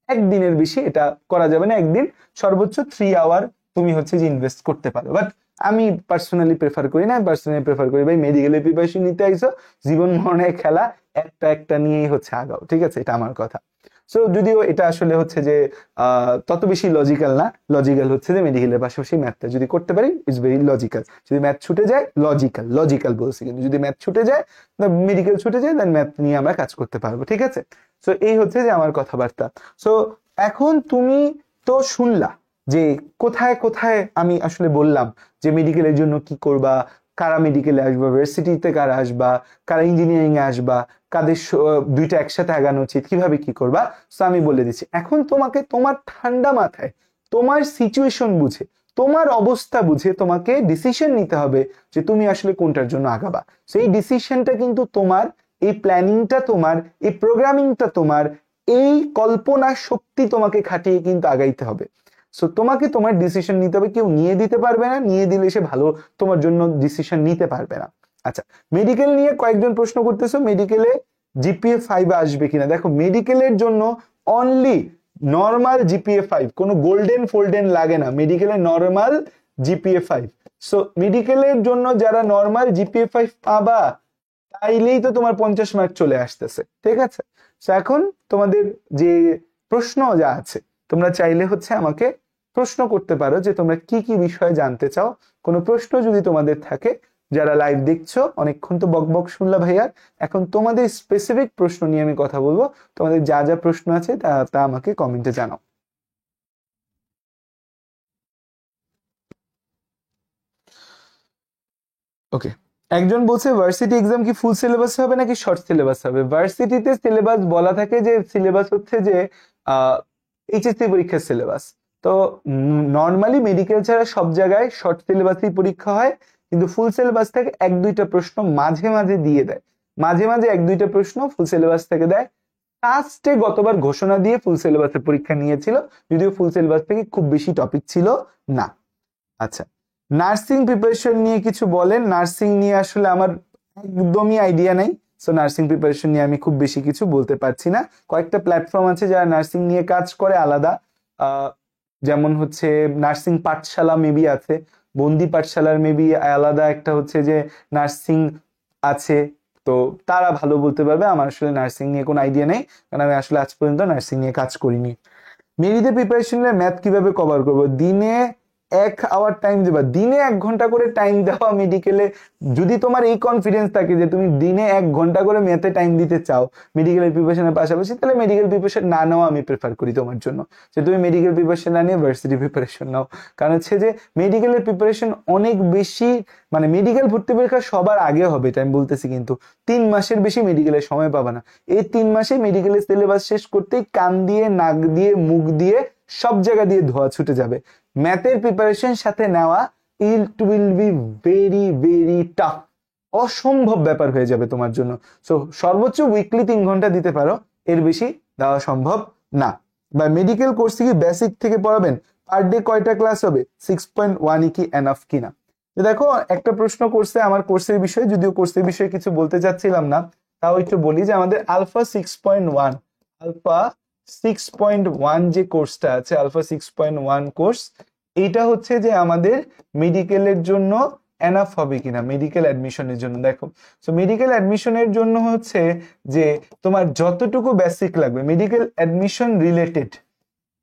একদিনের বেশি এটা করা যাবে না, একদিন সর্বোচ্চ 3 আওয়ার তুমি হচ্ছে যে ইনভেস্ট করতে পারো। বাট আমি পার্সোনালি প্রেফার করি না, পার্সোনালি প্রেফার করি ভাই মেডিকেলের প্রিপারেশন নিতে আইসো, জীবন মরণের খেলা, একটা একটা নিয়েই হচ্ছে আগাও, ঠিক আছে, এটা আমার কথা। সো যদিও এটা আসলে হচ্ছে যে তত বেশি লজিক্যাল না, লজিক্যাল হচ্ছে যে মেডিকেলের পাশাপাশি ম্যাথটা যদি করতে পারি ইটস ভেরি লজিক্যাল। যদি ম্যাথ ছুটে যায় লজিক্যাল, লজিক্যাল বলছি, কিন্তু যদি ম্যাথ ছুটে যায়, মেডিকেল ছুটে যায়, দেন ম্যাথ নিয়ে আমরা কাজ করতে পারবো, ঠিক আছে। সো এই হচ্ছে যে আমার কথাবার্তা। সো এখন তুমি তো শুনলা যে কোথায় কোথায় আমি আসলে বললাম যে মেডিকেলের জন্য কি করবা, কারা মেডিকেলে আসবা, ভার্সিটিতে কারা আসবা, কারা ইঞ্জিনিয়ারিং এ আসবা, কাদের দুইটা একসাথে আগানো উচিত, কিভাবে কি করবা, সো আমি বলে দিচ্ছি। এখন তোমাকে তোমার ঠান্ডা মাথায় তোমার সিচুয়েশন বুঝে, তোমার অবস্থা বুঝে তোমাকে ডিসিশন নিতে হবে যে তুমি আসলে কোনটার জন্য আগাবা। সেই ডিসিশনটা কিন্তু তোমার, এই প্ল্যানিংটা তোমার, এই প্রোগ্রামিংটা তোমার, এই কল্পনা শক্তি তোমাকে খাটিয়ে কিন্তু আগাইতে হবে। সো তোমাকে তোমার ডিসিশন নিতে হবে, কেউ নিয়ে দিতে পারবে না, নিয়ে দিলে সে ভালো তোমার জন্য ডিসিশন নিতে পারবে না। আচ্ছা, মেডিকেল নিয়ে কয়েকজন প্রশ্ন করতেছো মেডিকেলে জিপিএ 5 আসবে কিনা। দেখো মেডিকেলের জন্য অনলি নর্মাল জিপিএ 5, কোনো গোল্ডেন ফোল্ডেন লাগে না, মেডিকেলে নর্মাল জিপিএ 5। সো মেডিকেলের জন্য যারা নর্মাল জিপিএ 5 পাবা তাইলেই তো তোমার 50 মার্ক চলে আসতেছে, ঠিক আছে। সো এখন তোমাদের যে প্রশ্ন যা আছে তোমরা চাইলে হচ্ছে আমাকে প্রশ্ন করতে পারো যে তোমরা কি কি বিষয়ে জানতে চাও। কোনো প্রশ্ন যদি তোমাদের থাকে, যারা লাইভ দেখছো অনেকক্ষণ তো বক বক শুনলা ভাইয়া, এখন তোমাদের স্পেসিফিক প্রশ্ন নিয়ে আমি কথা বলবো। তোমাদের যা যা প্রশ্ন আছে তা তা আমাকে কমেন্টে জানাও। ওকে, একজন বলছে ভার্সিটি এক্সাম কি ফুল সিলেবাস হবে নাকি শর্ট সিলেবাস হবে। ভার্সিটিতে সিলেবাস বলা থাকে যে সিলেবাস হচ্ছে যে এইচএসসি পরীক্ষার সিলেবাস। তো নর্মালি মেডিকেল ছাড়া সব জায়গায় শর্ট সিলেবাসই পরীক্ষা হয়, কিন্তু ফুল সিলেবাস থেকে এক দুইটা প্রশ্ন মাঝে মাঝে দিয়ে দেয়, মাঝে মাঝে এক দুইটা প্রশ্ন ফুল সিলেবাস থেকে দেয়। লাস্টে গতবার ঘোষণা দিয়ে ফুল সিলেবাসের পরীক্ষা নিয়েছিল, যদিও ফুল সিলেবাস থেকে খুব বেশি টপিক ছিল না। আচ্ছা, নার্সিং প্রিপারেশন নিয়ে কিছু বলেন। নার্সিং নিয়ে আসলে আমার একদমই আইডিয়া নেই, সো নার্সিং প্রিপারেশন নিয়ে আমি খুব বেশি কিছু বলতে পারছি না। কয়েকটা প্ল্যাটফর্ম আছে যারা নার্সিং নিয়ে কাজ করে আলাদা, যেমন হচ্ছে নার্সিং পাঠশালা মেবি আছে, বন্দি পাঠশালার মেবি আলাদা একটা হচ্ছে যে নার্সিং আছে, তো তারা ভালো বলতে পারবে। আমার আসলে নার্সিং নিয়ে কোনো আইডিয়া নেই, কারণ আমি আসলে আজ পর্যন্ত নার্সিং নিয়ে কাজ করিনি। মেরিতে প্রিপারেশন নিয়ে ম্যাথ কিভাবে কভার করবো। দিনে 1 আওয়ার টাইম দেবা, দিনে 1 ঘন্টা করে টাইম দেওয়া মেডিকেলে। যদি তোমার এই কনফিডেন্স থাকে যে তুমি দিনে 1 ঘন্টা করে ম্যাথে টাইম দিতে চাও মেডিকেলের প্রিপারেশনের পাশাপাশি, তাহলে মেডিকেল প্রিপারেশন না নেওয়া আমি প্রেফার করি তোমার জন্য, যে তুমি মেডিকেল প্রিপারেশন না নিয়ে ভার্সিটি প্রিপারেশন নাও। কারণ হচ্ছে যে মেডিকেলের প্রিপারেশন অনেক বেশি, মানে মেডিকেল ভর্তি পরীক্ষা সবার আগে হবে এটা আমি বলতেছি, কিন্তু 3 মাসের বেশি মেডিকেলের সময় পাবা না। এই 3 মাসে মেডিকেলের সিলেবাস শেষ করতেই কান দিয়ে, নাক দিয়ে, মুখ দিয়ে, সব জায়গা দিয়ে ধোয়া ছুটে যাবে। ম্যাথের প্রিপারেশন সাথে নেওয়া it will be very very tough, অসম্ভব ব্যাপার হয়ে যাবে তোমার জন্য। সো সর্বোচ্চ উইকলি 3 ঘন্টা দিতে পারো, এর বেশি দেওয়া সম্ভব না। বা মেডিকেল কোর্সে কি বেসিক থেকে পড়াবেন, পার ডে কয়টা ক্লাস হবে, 6.1 কি এনাফ কিনা। দেখো একটা প্রশ্ন করছে আমার কোর্সের বিষয়ে, যদিও কোর্সের বিষয়ে কিছু বলতে চাচ্ছিলাম না, তাও একটু বলি যে আমাদের আলফা 6.1 যে কোর্সটা আছে, আলফা 6.1 কোর্স, এইটা হচ্ছে যে আমাদের মেডিকেলের জন্য এনাফ হবে কিনা, মেডিকেল অ্যাডমিশনের জন্য। দেখো, সো মেডিকেল অ্যাডমিশনের জন্য হচ্ছে যে তোমার যতটুকু বেসিক লাগবে মেডিকেল অ্যাডমিশন রিলেটেড,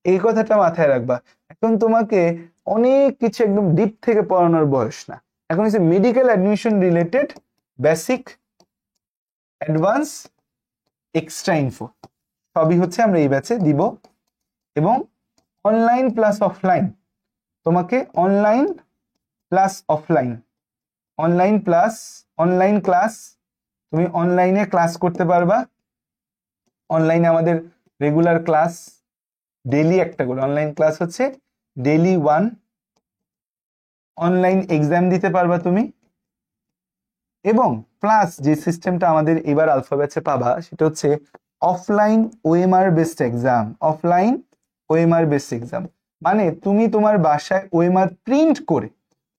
এই কথাটা মাথায় রাখবা। এখন তোমাকে অনেক কিছু একদম ডিপ থেকে পড়ানোর বয়স না, এখন হচ্ছে medical admission related basic, advance, extra info সবই হচ্ছে আমরা এই ব্যাচে দিব। এবং অনলাইন প্লাস অফলাইন, তোমাকে online plus offline, online class, তুমি অনলাইনে ক্লাস করতে পারবা। অনলাইনে আমাদের রেগুলার ক্লাস ডেইলি একটা করে অনলাইন ক্লাস হচ্ছে, ডেইলি 1 অনলাইন এক্সাম দিতে পারবা তুমি। এবং প্লাস যে সিস্টেমটা আমাদের এবার আলফা ব্যাচে পাবা সেটা হচ্ছে offline OMR based exam. Offline OMR based exam মানে তুমি তোমার বাসায় ওএমআর প্রিন্ট করে,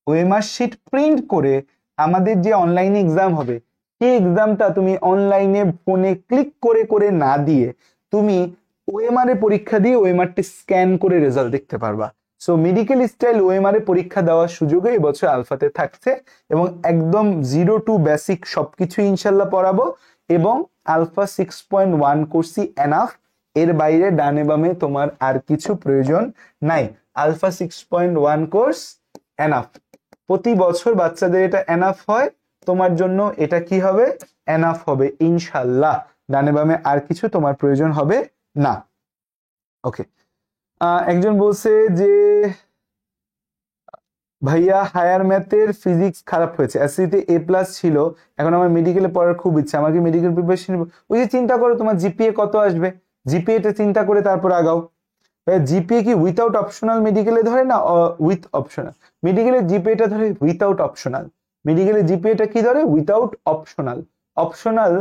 ওএমআর শিট প্রিন্ট করে আমাদের যে অনলাইনে এক্সাম হবে সেই এক্সামটা তুমি অনলাইনে ফোনে ক্লিক করে করে না দিয়ে তুমি ওএমআর এ পরীক্ষা দিয়ে ওএমআরটি স্ক্যান করে রেজাল্ট দেখতে পারবা। সো মেডিকেল স্টাইল ওএমআর এ পরীক্ষা দেওয়ার সুযোগে এবছর আলফাতে থাকছে, এবং একদম 0 to বেসিক সবকিছু ইনশাল্লাহ পড়াবো। এবং আলফা 6.1 কোর্সই এনাফ, এর বাইরে ডানে বামে তোমার আর কিছু প্রয়োজন নাই। আলফা 6.1 কোর্স এনাফ, প্রতি বছর বাচ্চাদের এটা এনাফ হয়, তোমার জন্য এটা কি হবে, এনাফ হবে ইনশাল্লাহ। ডানে বামে আর কিছু তোমার প্রয়োজন হবে না। ওকে, একজন বলছে যে ভাইয়া হায়ার ম্যাথের ফিজিক্স খারাপ হয়েছে, এসসিতে A+ ছিল, এখন আমার মেডিকেলে পড়ার খুব ইচ্ছা, আমার কি মেডিকেল প্রিপারেশন নিব? ওই যে চিন্তা করো তোমার জিপিএ কত আসবে, জিপিএটা চিন্তা করে তারপর আগাও। জিপিএ কি উইথাউট অপশনাল মেডিকেলে ধরে না উইথ অপশনাল? মেডিকেলের জিপিএটা ধরে উইথাউট অপশনাল, মেডিকেলের জিপিএটা কি ধরে উইথাউট অপশনাল। অপশনাল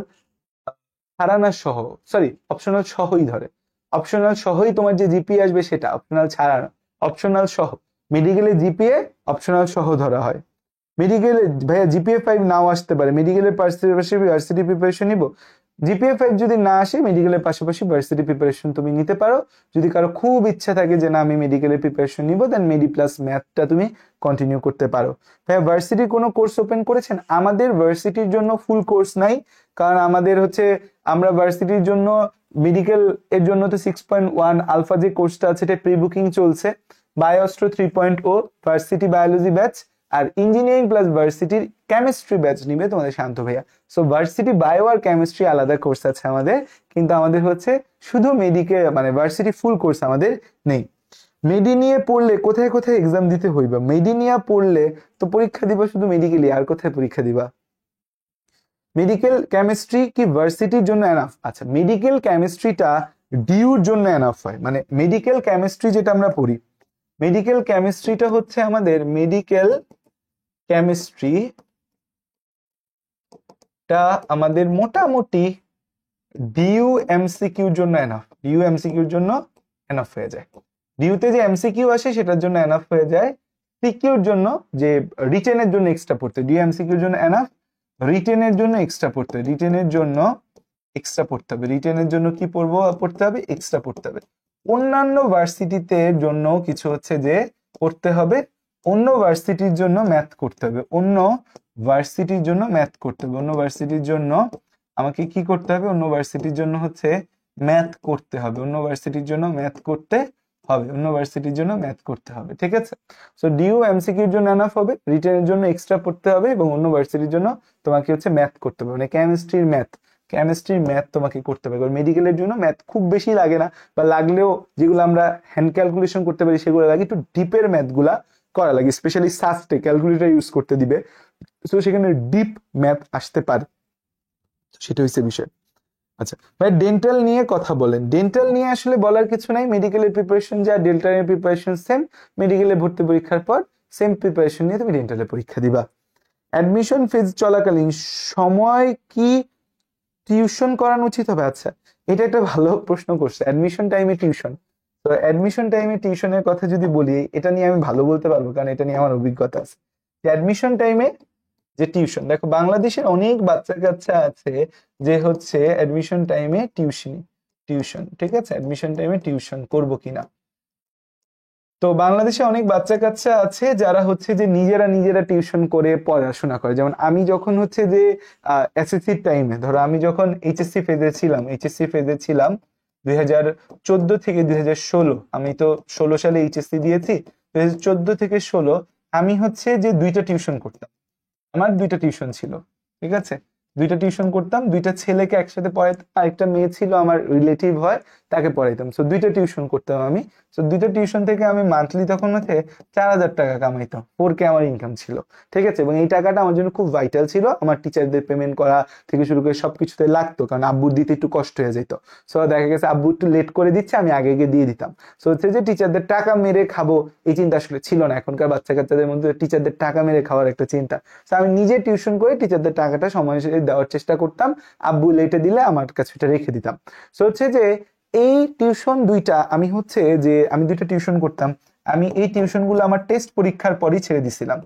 ছাড়ানা সহ, সরি অপশনাল সহই ধরে, অপশনাল সহই তোমার যে জিপিএ আসবে সেটা, অপশনাল ছাড়া না, অপশনাল সহ। মেডিকেলের জিপিএ অপশনাল সহ ধরা হয়। মেডিকেলে ভাইয়া জিপিএ 5 নাও আসতে পারে, মেডিকেলের পাশাপাশি ভার্সিটি প্রিপারেশন নিব। জিপিএ 5 যদি না আসে মেডিকেলের পাশাপাশি ভার্সিটি প্রিপারেশন তুমি নিতে পারো। যদি কারো খুব ইচ্ছা থাকে যে না আমি মেডিকেলের প্রিপারেশন নিব, দেন মেডি প্লাস ম্যাথটা তুমি কন্টিনিউ করতে পারো। ভাইয়া ভার্সিটি কোনো কোর্স ওপেন করেছেন? আমাদের ভার্সিটির জন্য ফুল কোর্স নাই, কারণ আমাদের হচ্ছে আমরা ভার্সিটির জন্য মেডিকেল এর জন্য তো 6.1 আলফা যে কোর্সটা আছে এটা প্রি বুকিং চলছে। বায়োস্ট্রো 3.0 ভার্সিটি বায়োলজি ব্যাচ, আর ইঞ্জিনিয়ারিং প্লাস ভার্সিটির কেমিস্ট্রি ব্যাচ নিবে তোমাদের শান্ত ভাইয়া। সো ভার্সিটি বায়ো আর কেমিস্ট্রি আলাদা কোর্স আছে আমাদের, কিন্তু আমাদের হচ্ছে শুধু মেডিকেল মানে ভার্সিটি ফুল কোর্স আমাদের নেই। মেডি নিয়ে পড়লে কোথায় কোথায় এক্সাম দিতে হইবা? মেডি নিয়ে পড়লে তো পরীক্ষা দিবা শুধু মেডিকেলই, আর কোথায় পরীক্ষা দিবা? মেডিকেল কেমিস্ট্রি কি ভার্সিটির জন্য এনাফ? আচ্ছা, মেডিকেল কেমিস্ট্রিটা ডিউর জন্য এনাফ হয়, মানে মেডিকেল কেমিস্ট্রি যেটা আমরা পড়ি, মেডিকেল কেমিস্ট্রিটা হচ্ছে আমাদের মেডিকেল কেমিস্ট্রিটা আমাদের মোটামুটি ডিউ এমসিকিউর জন্য এনাফ, ডিউ এমসিকিউর জন্য এনাফ হয়ে যায়। ডিউতে যে এমসিকিউ আসে সেটার জন্য এনাফ হয়ে যায়। সিকিউর জন্য যে রিটেনের জন্য এক্সট্রা পড়তে, ডিউ এমসিকিউর জন্য এনাফ, রিটেনের জন্য এক্সট্রা পড়তে, রিটেনের জন্য এক্সট্রা পড়তে হবে। রিটেনের জন্য কি পড়তে হবে? এক্সট্রা পড়তে হবে। অন্যান্য ভার্সিটিতে জন্য কিছু হচ্ছে যে পড়তে হবে, অন্য ভার্সিটির জন্য ম্যাথ করতে হবে, অন্য ভার্সিটির জন্য ম্যাথ করতে হবে, অন্য ভার্সিটির জন্য আমাকে কি করতে হবে? অন্য ভার্সিটির জন্য হচ্ছে ম্যাথ করতে হবে, অন্য ভার্সিটির জন্য ম্যাথ করতে হবে, অন্য ভার্সিটির জন্য ম্যাথ করতে হবে, ঠিক আছে? সো ডিউ এমসিকিউর জন্য এনাফ হবে, রিটেনের জন্য এক্সট্রা পড়তে হবে, এবং অন্য ভার্সিটির জন্য তোমাকে হচ্ছে ম্যাথ করতে হবে, মানে কেমিস্ট্রির ম্যাথ তোমাকে করতে হবে। মেডিকেলের জন্য ম্যাথ খুব বেশি লাগে না, বা লাগলেও যেগুলো আমরা হ্যান্ড ক্যালকুলেশন করতে পারি সেগুলো লাগে, একটু ডিপের ম্যাথ গুলা করা লাগে, স্পেশালি সাস্টে ক্যালকুলেটর ইউজ করতে দিবে, তো সেখানে ডিপ ম্যাথ আসতে পারে, সেটা হচ্ছে বিষয়। আচ্ছা ভাই, ডেন্টাল নিয়ে কথা বলেন। ডেন্টাল নিয়ে আসলে বলার কিছু নাই, মেডিকেলের প্রিপারেশন যা ডেন্টালের প্রিপারেশন সেম, মেডিকেলে ভর্তি পরীক্ষার পর সেম প্রিপারেশন নিয়ে তুমি ডেন্টালের পরীক্ষা দিবা। অ্যাডমিশন ফেজ চলাকালীন সময় কি টিউশন করানো উচিত হবে? আচ্ছা, এটা একটা ভালো প্রশ্ন করছে, অ্যাডমিশন টাইমে টিউশন। তো অ্যাডমিশন টাইমে টিউশনের কথা যদি বলি, এটা নিয়ে আমি ভালো বলতে পারবো, কারণ এটা নিয়ে আমার অভিজ্ঞতা আছে। অ্যাডমিশন টাইমে যে টিউশন, দেখো বাংলাদেশের অনেক বাচ্চা কাচ্চা আছে যে হচ্ছে অ্যাডমিশন টাইমে টিউশন, ঠিক আছে, অ্যাডমিশন টাইমে টিউশন করবো কিনা। তো বাংলাদেশে অনেক বাচ্চা কাচ্চা আছে যারা হচ্ছে যে নিজেরা টিউশন করে পড়াশোনা করে। যেমন আমি যখন হচ্ছে যে এসএসসি টাইমে, ধরো আমি যখন এইচএসসি ফেজে ছিলাম 2014 থেকে 2016, আমি তো 16 সালে এইচএসসি দিয়েছি, 2014 থেকে 16 আমি হচ্ছে যে দুইটা টিউশন করতাম। আমার দুইটা টিউশন ছিল, ঠিক আছে, দুইটা টিউশন করতাম, দুইটা ছেলেকে একসাথে পড়াইতাম, আরেকটা মেয়ে ছিল আমার রিলেটিভ হয়, তাকে পড়াইতাম। সো দুইটা টিউশন করতাম আমি। সো দুইটা টিউশন থেকে আমি মান্থলি তখন হচ্ছে 4,000 টাকা কামাইতাম, 4K আমার ইনকাম ছিল, ঠিক আছে। এবং এই টাকাটা আমার জন্য খুব ভাইটাল ছিল, আমার টিচারদের পেমেন্ট করা থেকে শুরু করে সবকিছুতে লাগতো, কারণ আব্বুর দিতে একটু কষ্ট হয়ে যেত। সো দেখা গেছে আব্বু একটু লেট করে দিচ্ছে, আমি আগে গিয়ে দিয়ে দিতাম। সো হচ্ছে যে টিচারদের টাকা মেরে খাবো এই চিন্তা আসলে ছিল না। এখনকার বাচ্চা কাচ্চাদের মধ্যে টিচারদের টাকা মেরে খাওয়ার একটা চিন্তা। তো আমি নিজে টিউশন করে টিচারদের টাকাটা সময় দেওয়ার চেষ্টা করতাম, আব্বু লেটে দিলে আমার কাছে এটা রেখে দিতাম। সো হচ্ছে যে এই টিউশন দুইটা আমি হচ্ছে যে আমি দুইটা টিউশন করতাম, আমি এই টিউশন গুলো আমার টেস্ট পরীক্ষার পরই ছেড়ে দিছিলাম,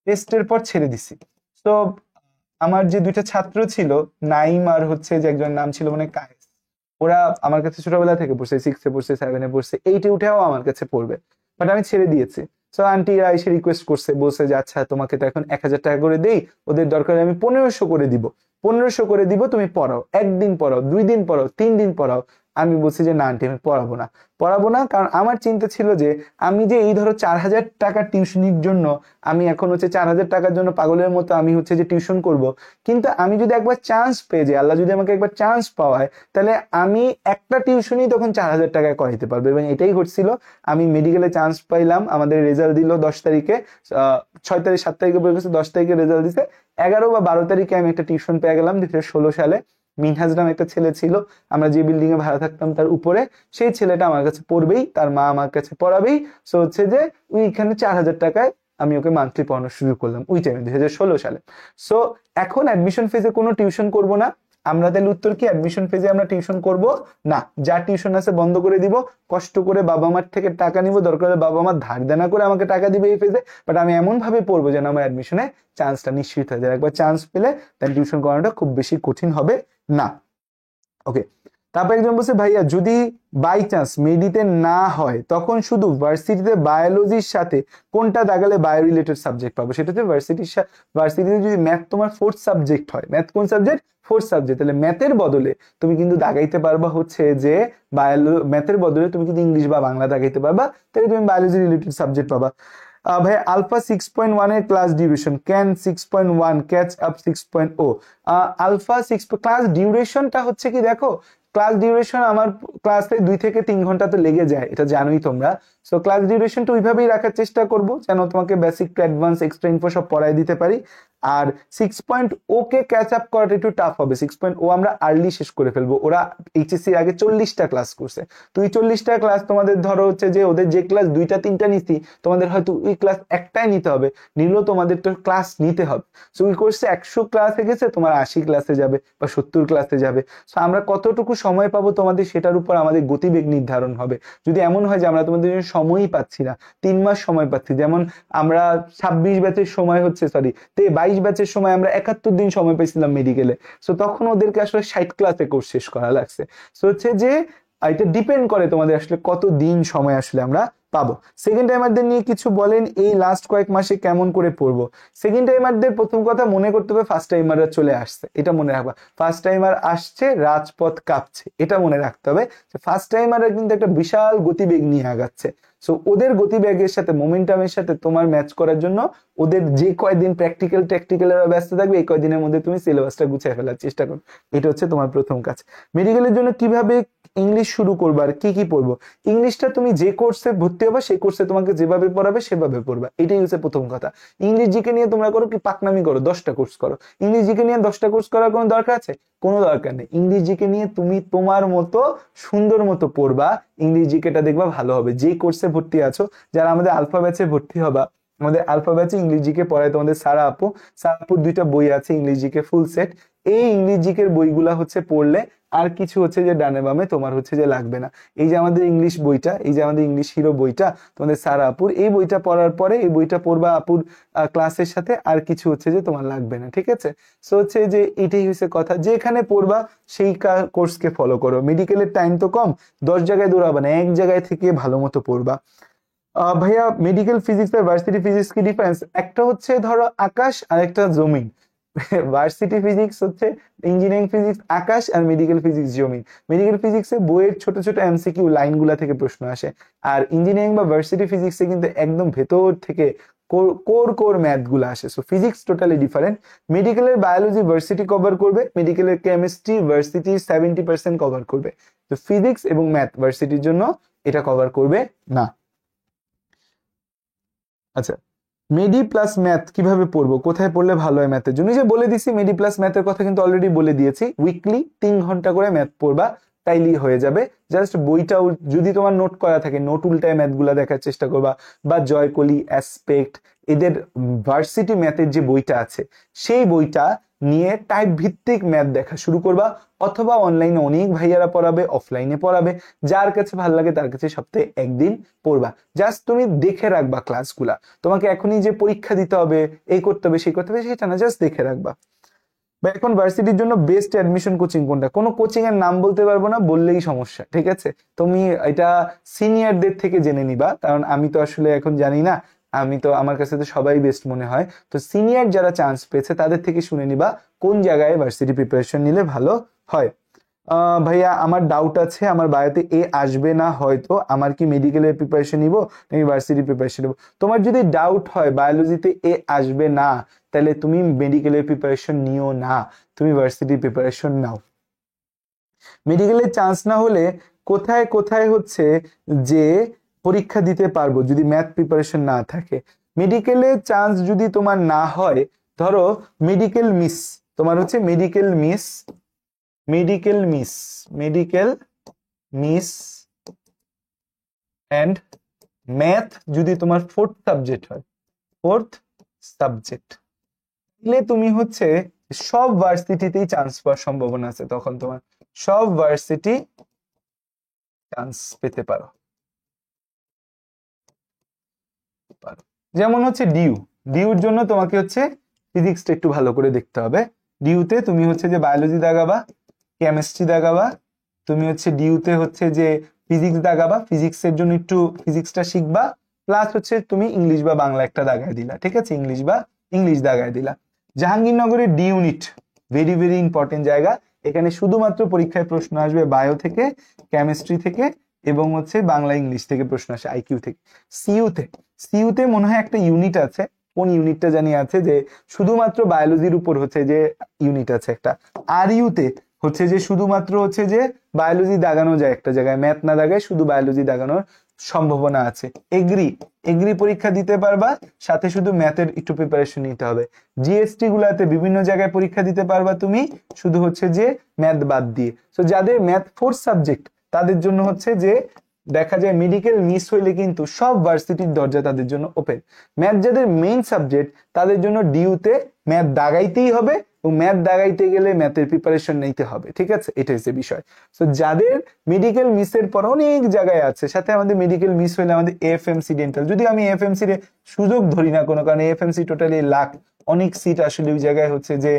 টেস্টের পর ছেড়ে দিছি। তো আমার যে দুইটা ছাত্র ছিল, নাইম আর হচ্ছে যে একজন নাম ছিল মানে কায়েস, ওরা আমার কাছে ছোটবেলা থেকে পড়ছে, 6-এ পড়ছে, 7-এ পড়ছে, 8-এ উঠেও আমার কাছে পড়বে, বাট আমি ছেড়ে দিয়েছি। সো আন্টিরা এসে রিকোয়েস্ট করছে, বলছে যে আচ্ছা তোমাকে তো এখন 1,000 টাকা করে দেই, ওদের দরকার আমি 1500 করে দিব, 1500 করে দিব, তুমি পড়াও, একদিন পড়াও, 2 দিন পড়াও, 3 দিন পড়াও। আমি বলছি যে না আন্টি, আমি পড়াবো না, কারণ আমার চিন্তা ছিল যে আমি যে এই ধরো 4,000 টাকা টিউশনির জন্য, আমি এখন হচ্ছে 4,000 টাকার জন্য পাগলের মতো আমি হচ্ছে যে টিউশন করব, কিন্তু আমি যদি একবার চান্স পেয়ে যাই, আল্লাহ যদি আমাকে একবার চান্স পাওয়ায়, তাহলে আমি একটা টিউশনই তখন 4,000 টাকায় করাইতে পারবো। এবং এটাই ঘটছিল, আমি মেডিকেলে চান্স পাইলাম, আমাদের রেজাল্ট দিল 10 তারিখে, 6 তারিখ 7 তারিখে বলে গেছে, 10 তারিখে রেজাল্ট দিছে, 11 বা 12 তারিখে আমি একটা টিউশন পেয়ে গেলাম 2016 সালে। মিনহাজ নাম একটা ছেলে ছিল, আমরা যে বিল্ডিং এ ভাড়া থাকতাম তার উপরে, সেই ছেলেটা আমার কাছে পড়বেই, তার মা আমার কাছে পড়াবেই। সো হচ্ছে যে ওইখানে 4,000 টাকায় আমি ওকে মান্থলি পড়ানো শুরু করলাম ওই টাইমে 2016 সালে। সো এখন অ্যাডমিশন ফেজে কোনো টিউশন করব না আমরা। তাহলে উত্তর কি, অ্যাডমিশন ফেজে আমরা টিউশন করব না, যা টিউশন আছে বন্ধ করে দিব, কষ্ট করে বাবা মার থেকে টাকা নিব, দরকার হলে বাবা মার ধার দেনা করে আমাকে টাকা দিবে এই ফেজে, বাট আমি এমন ভাবে পড়বো যেন আমার অ্যাডমিশনে চান্সটা নিশ্চিত হয়ে যায়। একবার চান্স পেলে তাহলে টিউশন করানোটা খুব বেশি কঠিন হবে না। ওকে, তারপর একজন বলছে ভাইয়া যদি বাই চান্স মেডিতে না হয়, তখন শুধু ভার্সিটিতে বায়োলজির সাথে কোনটা দাগালে বায়ো রিলেটেড সাবজেক্ট পাবো? সেটা হচ্ছে ভার্সিটিতে যদি ম্যাথ তোমার 4th সাবজেক্ট হয়, ম্যাথ কোন সাবজেক্ট? 4th সাবজেক্ট, তাহলে ম্যাথের বদলে তুমি কিন্তু দাগাইতে পারবা হচ্ছে যে ম্যাথের বদলে তুমি কিন্তু ইংলিশ বা বাংলা দাগাইতে পারবা, তাহলে তুমি বায়োলজি রিলেটেড সাবজেক্ট পাবা। ভাই আলফা 6.1 এর class duration, can 6.1 catch up 6.0? Alpha 6 class ডিউরেশনটা হচ্ছে কি, দেখো ক্লাস ডিউরেশন আমার ক্লাসে 2 থেকে 3 ঘন্টা তো লেগে যায়, এটা জানোই তোমরা। সো ক্লাস ডিউরেশনটা ওইভাবেই রাখার চেষ্টা করব যেন তোমাকে basic to advance extra info সব পড়াই দিতে পারি। আর 6.0 কে ক্যাচ আপ করাটা একটু টাফ হবে, 6.0 আমরা আর্লি শেষ করে ফেলবো, ওরা এইচএসসি এর আগে 40টা ক্লাস করছে, তো এই 40টা ক্লাস তোমাদের ধরো হচ্ছে যে ওদের যে ক্লাস 2টা 3টা নিছি, তোমাদের হয়তো ওই ক্লাস একটাই নিতে হবে, নিলেও তোমাদের তো ক্লাস নিতে হবে। সো ওই কোর্সে 100 ক্লাসে গেছে, তোমার 80 ক্লাসে যাবে বা 70 ক্লাসে যাবে। সো আমরা কতটুকু সময় পাবো তোমাদের, সেটার উপর আমাদের গতিবেগ নির্ধারণ হবে। যদি এমন হয় যে আমরা তোমাদের জন্য সময়ই পাচ্ছি না, 3 মাস সময় পাচ্ছি, যেমন আমরা 26 ব্যাচের সময় হচ্ছে 22 ব্যাচের সময় আমরা 71 দিন সময় পেয়েছিলাম মেডিকেলে, সো তখন ওদেরকে আসলে 60 ক্লাসে কোর্স শেষ করা লাগছে। সো হচ্ছে যে এটা ডিপেন্ড করে তোমাদের আসলে কত দিন সময় আসলে আমরা পাবো। সেকেন্ড টাইমারদের নিয়ে কিছু বলেন, এই লাস্ট কয়েক মাসে কেমন করে পড়বো? সেকেন্ড টাইমারদের প্রথম কথা মনে করতে হবে ফার্স্ট টাইমাররা চলে আসছে, এটা মনে রাখবা। ফার্স্ট টাইমার আসছে, রাজপথ কাঁপছে, এটা মনে রাখতে হবে। ফার্স্ট টাইমাররা কিন্তু একটা বিশাল গতিবেগ নিয়ে আগাচ্ছে। সো ওদের গতিবেগের সাথে, মোমেন্টামের সাথে তোমার ম্যাচ করার জন্য ওদের যে কয়দিন প্র্যাকটিক্যালের ব্যস্ত থাকবে, এই কয়দিনের মধ্যে তুমি সিলেবাসটা গুছিয়ে ফেলার চেষ্টা করো, এটা হচ্ছে তোমার প্রথম কাজ। মেডিকেলের জন্য কিভাবে ইংলিশ শুরু করবো আর কি কি পড়বো? ইংলিশটা তুমি যে কোর্সে ভর্তি হবে সেই কোর্সে তোমাকে যেভাবে পড়াবে সেভাবে পড়বা, এটাই হচ্ছে প্রথম কথা। ইংলিশ জিকে নিয়ে তোমরা করো কি পাকনামি করো, 10টা কোর্স করো। ইংলিশ জিকে নিয়ে 10টা কোর্স করার কোনো দরকার আছে? কোনো দরকার নেই। ইংলিশ জিকে নিয়ে তুমি তোমার মতো সুন্দর মতো পড়বা, ইংলিশ জিকেটা দেখবা ভালো হবে। যে কোর্সে ভর্তি আছো, যারা আমাদের আলফা ব্যাচে ভর্তি হবা, আমাদের আলফা ব্যাচে ইংলিশ জিকে পড়ায় তোমাদের সারা আপুর 2টা বই আছে ইংলিশ জিকে ফুল সেট। এই ইংলিশ জিকের বইগুলা হচ্ছে পড়লে আর কিছু হচ্ছে যে ডানে বামে তোমার হচ্ছে যে লাগবে না। এই যে আমাদের ইংলিশ বইটা, এই যে আমাদের ইংলিশ হিরো বইটা তোমাদের সারা আপুর, এই বইটা পড়ার পরে এই বইটা পড়বা আপুর ক্লাসের সাথে, আর কিছু হচ্ছে যে তোমার লাগবে না, ঠিক আছে। সো হচ্ছে যে এটাই হচ্ছে কথা, যেখানে পড়বা সেই কোর্সকে ফলো করো। মেডিকেলের টাইম তো কম, 10 জায়গায় দৌড়াবা না, এক জায়গায় থেকে ভালো মতো পড়বা। ভাইয়া মেডিকেল ফিজিক্স আর ভার্সিটি ফিজিক্স কি ডিফারেন্স? একটা হচ্ছে ধরো আকাশ আর একটা জমিন। ভার্সিটি ফিজিক্স হচ্ছে ইঞ্জিনিয়ারিং ফিজিক্স আকাশ, আর মেডিকেল ফিজিক্স জমিন। মেডিকেল ফিজিক্সে বইয়ের ছোট ছোট এমসিকিউ লাইনগুলা থেকে প্রশ্ন আসে, আর ইঞ্জিনিয়ারিং বা ভার্সিটি ফিজিক্সে কিন্তু একদম ভেতর থেকে কোর ম্যাথ গুলো আসে। So physics totally different. মেডিকেলের বায়োলজি ভার্সিটি কভার করবে, মেডিকেলের কেমিস্ট্রি ভার্সিটি 70% কভার করবে। তো ফিজিক্স এবং ম্যাথ ভার্সিটির জন্য এটা কভার করবে না। আচ্ছা, মেডি প্লাস ম্যাথ কিভাবে পড়বো, কোথায় পড়লে ভালো হয় ম্যাথের জন্য? যে বলে দিছি মেডি প্লাস ম্যাথের কথা কিন্তু অলরেডি বলে দিয়েছি। উইকলি 3 ঘন্টা করে ম্যাথ পড়বা, তাইলেই হয়ে যাবে। জাস্ট বইটা যদি তোমার নোট করা থাকে, নোট উল্টায় ম্যাথ গুলা দেখার চেষ্টা করবা, বা জয়কলি, অ্যাসপেক্ট, এদের ভার্সিটি ম্যাথের যে বইটা আছে সেই বইটা নিয়ে টাইপ ভিত্তিক ম্যাথ দেখা শুরু করবা, অথবা অনলাইনে অনেক ভাইয়ারা পড়াবে, অফলাইনে পড়াবে, যার কাছে ভালো লাগে তার কাছে সপ্তাহে একদিন পড়বা। জাস্ট তুমি দেখে রাখবা ক্লাসগুলা, তোমাকে এখনই যে পরীক্ষা দিতে হবে, এই করতে হবে সেই করতে হবে সেটা না, জাস্ট দেখে রাখবা। বা এখন ভার্সিটির জন্য বেস্ট অ্যাডমিশন কোচিং কোনটা? কোনো কোচিং এর নাম বলতে পারবো না, বললেই সমস্যা, ঠিক আছে। তুমি এটা সিনিয়রদের থেকে জেনে নিবা, কারণ আমি তো আসলে এখন জানি না, আমি তো, আমার কাছে তো সবাই বেস্ট মনে হয়। তো সিনিয়র যারা চান্স পেয়েছে তাদের থেকে শুনে নিবা কোন জায়গায় ভার্সিটি প্রিপারেশন নিলে ভালো হয়। ভাইয়া আমার ডাউট আছে, আমার বায়োতে এ আসবে না, হয়তো আমার কি মেডিকেলের প্রিপারেশন নিব নাকি ভার্সিটি প্রিপারেশন নিব? তোমার যদি ডাউট হয় বায়োলজিতে এ আসবে না, তাহলে তুমি মেডিকেলের প্রিপারেশন নিও না, তুমি ভার্সিটি প্রিপারেশন নাও। মেডিকেলের চান্স না হলে কোথায় কোথায় হচ্ছে যে পরীক্ষা দিতে পারবো যদি ম্যাথ প্রিপারেশন না থাকে? মেডিকেলে চান্স যদি তোমার না হয়, ধরো মেডিকেল মিস, তোমার হচ্ছে মেডিকেল মিস এন্ড ম্যাথ যদি তোমার 4th সাবজেক্ট হয়, 4th সাবজেক্ট, তাহলে তুমি হচ্ছে সব ভার্সিটিতেই চান্স পাওয়ার সম্ভাবনা আছে, তখন তোমার সব ভার্সিটি চান্স পেতে পারো। যেমন হচ্ছে ডিউর জন্য তোমাকে হচ্ছে ফিজিক্সটা একটু ভালো করে দেখতে হবে। ডিউতে তুমি হচ্ছে যে বায়োলজি দাগাবা, কেমিস্ট্রি দাগাবা, তুমি হচ্ছে ডিউতে হচ্ছে যে ফিজিক্স দাগাবা, ফিজিক্সের জন্য একটু ফিজিক্সটা শিখবা, প্লাস হচ্ছে তুমি ইংলিশ বা বাংলা একটা দাগায় দিলা, ঠিক আছে, ইংলিশ দাগায় দিলা। জাহাঙ্গীরনগরের D unit very very important জায়গা, এখানে শুধুমাত্র পরীক্ষায় প্রশ্ন আসবে বায়ো থেকে, কেমিস্ট্রি থেকে, এবং হচ্ছে বাংলা ইংলিশ থেকে প্রশ্ন আসে, আইকিউ থেকে। সিইউতে মনে হয় একটা ইউনিট আছে, কোন ইউনিটটা জানি আছে, যে শুধুমাত্র বায়োলজির উপর হচ্ছে যে ইউনিট আছে একটা। আর ইউতে হচ্ছে যে শুধুমাত্র হচ্ছে যে বায়োলজি দাগানো যায় একটা জায়গায়, ম্যাথ না দাগায় শুধু বায়োলজি দাগানোর সম্ভাবনা আছে। এগ্রি পরীক্ষা দিতে পারবা, সাথে শুধু ম্যাথের একটু প্রিপারেশন নিতে হবে। জিএসটি গুলাতে বিভিন্ন জায়গায় পরীক্ষা দিতে পারবা তুমি, শুধু হচ্ছে যে ম্যাথ বাদ দিয়ে। তো যাদের ম্যাথ 4th সাবজেক্ট তাদের জন্য হচ্ছে যে দেখা যায় মেডিকেল মিস হইলে কিন্তু সব ভার্সিটির দরজা তাদের জন্য ওপেন। ম্যাথ যাদের মেইন সাবজেক্ট তাদের জন্য ডিউতে ম্যাথ দাগাইতেই হবে, এবং ম্যাথ দাগাইতে গেলে ম্যাথের প্রিপারেশন নিতে হবে, ঠিক আছে, এটা হচ্ছে বিষয়। তো যাদের মেডিকেল মিসের পর অনেক জায়গায় আছে, সাথে আমাদের মেডিকেল মিস হইলে আমাদের এএফএমসি ডেন্টাল, যদি আমি এএফএমসি র সুযোগ ধরি না কোনো কারণে, এএফএমসি টোটালি লাখ, অনেক সিট আসলে ওই জায়গায় হচ্ছে যে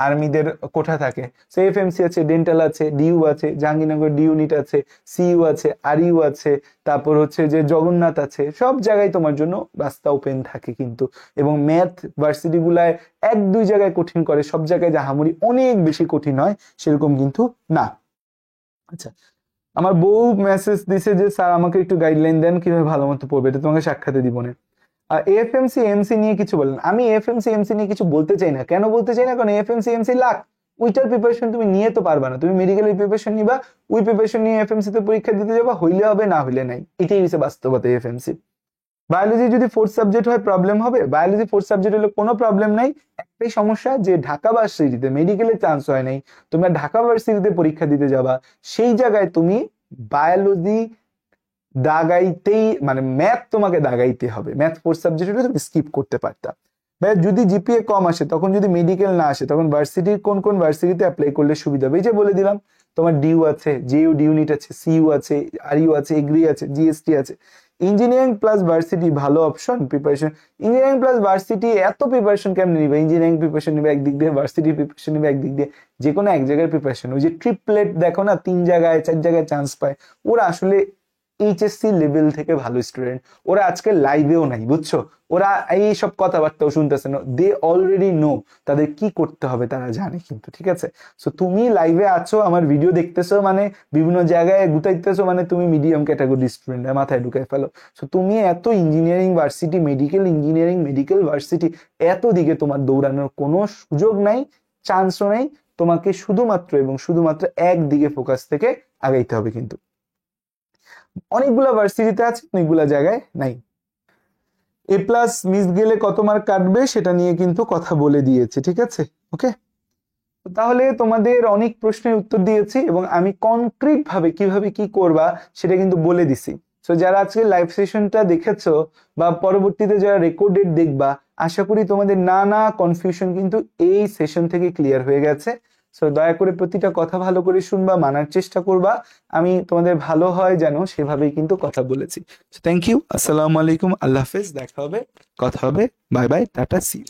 আর্মিদের কোঠা থাকে। সো এফএমসি আছে, ডেন্টাল আছে, ডিইউ আছে, জাহাঙ্গীরনগর ডি ইউনিট আছে, সিইউ আছে, আরইউ আছে, তারপর হচ্ছে যে জগন্নাথ আছে, সব জায়গায় তোমার জন্য রাস্তা ওপেন থাকে কিন্তু। এবং ম্যাথ ভার্সিটি গুলায় 1-2 জায়গায় কঠিন করে, সব জায়গায় জাহামুরি অনেক বেশি কঠিন হয় সেরকম কিন্তু না। আচ্ছা, আমার বউ মেসেজ দিছে যে স্যার আমাকে একটু গাইডলাইন দেন কিভাবে ভালো মতো পড়বে, এটা তোমাকে সাক্ষাতে দিব না। এএফএমসি এমসি নিয়ে কিছু বলেন। আমি এএফএমসি এমসি নিয়ে কিছু বলতে চাই না। কেন বলতে চাই না? কারণ এএফএমসি এমসি লাখ, ওইটার প্রিপারেশন তুমি নিয়ে তো পারবা না। তুমি মেডিকেলের প্রিপারেশন নিবা, ওই প্রিপারেশন নিয়ে এএফএমসি তে পরীক্ষা দিতে যাবা, হইলে হবে না হইলে নাই, এটাই হচ্ছে বাস্তবতা এএফএমসি। বায়োলজি যদি 4th সাবজেক্ট হয় প্রবলেম হবে? বায়োলজি 4th সাবজেক্ট হলে কোনো প্রবলেম নাই, একটাই সমস্যা যে ঢাকা ভার্সিটিতে মেডিকেলের চান্স হয় নাই, তোমরা ঢাকা ভার্সিটিতে পরীক্ষা দিতে যাবা, সেই জায়গায় তুমি বায়োলজি দাগাইতেই, মানে ম্যাথ তোমাকে দাগাইতে হবে। ম্যাথ 4 সাবজেক্ট হলে তুমি স্কিপ করতে পারতা। ভাই যদি জিপিএ কম আসে, তখন যদি মেডিকেল না আসে, তখন ভার্সিটির কোন কোন ভার্সিটিতে অ্যাপ্লাই করলে সুবিধা হবে? এই যে বলে দিলাম, তোমার ডিউ আছে, জেইউ ডিউনিট আছে, সিইউ আছে, আরইউ আছে, এগ্রি আছে, জিএসটি আছে। ইঞ্জিনিয়ারিং প্লাস ভার্সিটি ভালো option preparation. Engineering plus varsity এত প্রিপারেশন কেমন নিবে? ইঞ্জিনিয়ারিং প্রিপারেশন নিবে একদিক দিয়ে, ভার্সিটি প্রিপারেশন নিবে একদিক দিয়ে, যে কোনো এক জায়গায় প্রিপারেশন। ওই যে ট্রিপলেট দেখো না, 3 জায়গায় 4 জায়গায় চান্স পায়, ওরা আসলে এইচএসসি লেভেল থেকে ভালো স্টুডেন্ট। ওরা আজকে লাইভেও নাই, বুঝছো? ওরা এই সব কথাবার্তাও শুনতেছে না, দে অলরেডি নো তাদের কি করতে হবে, তারা জানে কিন্তু, ঠিক আছে? সো তুমি লাইভে আছো, আমার ভিডিও দেখতেছো, মানে বিভিন্ন জায়গায় গুতাইতেছো, মানে তুমি মিডিয়াম ক্যাটাগরি স্টুডেন্ট, মাথায় ঢুকাই ফেলো। সো তুমি এত engineering varsity, medical engineering, medical varsity, এত দিকে তোমার দৌড়ানোর কোনো সুযোগ নাই, চান্সও নাই। তোমাকে শুধুমাত্র এবং শুধুমাত্র একদিকে ফোকাস থেকে আগাইতে হবে কিন্তু। অনেকগুলা ভার্সিটিতে আছে, অনেকগুলা জায়গায় নাই। এ প্লাস মিস গেলে কত মার্ক কাটবে সেটা নিয়ে কিন্তু কথা বলে দিয়েছে, ঠিক আছে? ওকে, তাহলে তোমাদের অনেক প্রশ্নের উত্তর দিয়েছি এবং আমি কনক্রিট ভাবে কিভাবে কি করবা সেটা কিন্তু বলে দিছি। সো যারা আজকে লাইভ সেশনটা দেখেছো বা পরবর্তীতে যারা রেকর্ডেড দেখবা, আশা করি তোমাদের নানা কনফিউশন কিন্তু এই সেশন থেকে ক্লিয়ার হয়ে গেছে। সো দয়া করে প্রতিটা কথা ভালো করে শুনবা, মানার চেষ্টা করবা। আমি তোমাদের ভালো হয় যেন সেভাবেই কিন্তু কথা বলেছি। থ্যাংক ইউ, আসসালামু আলাইকুম, আল্লাহ হাফেজ, দেখা হবে, কথা হবে, bye bye, tata, see you.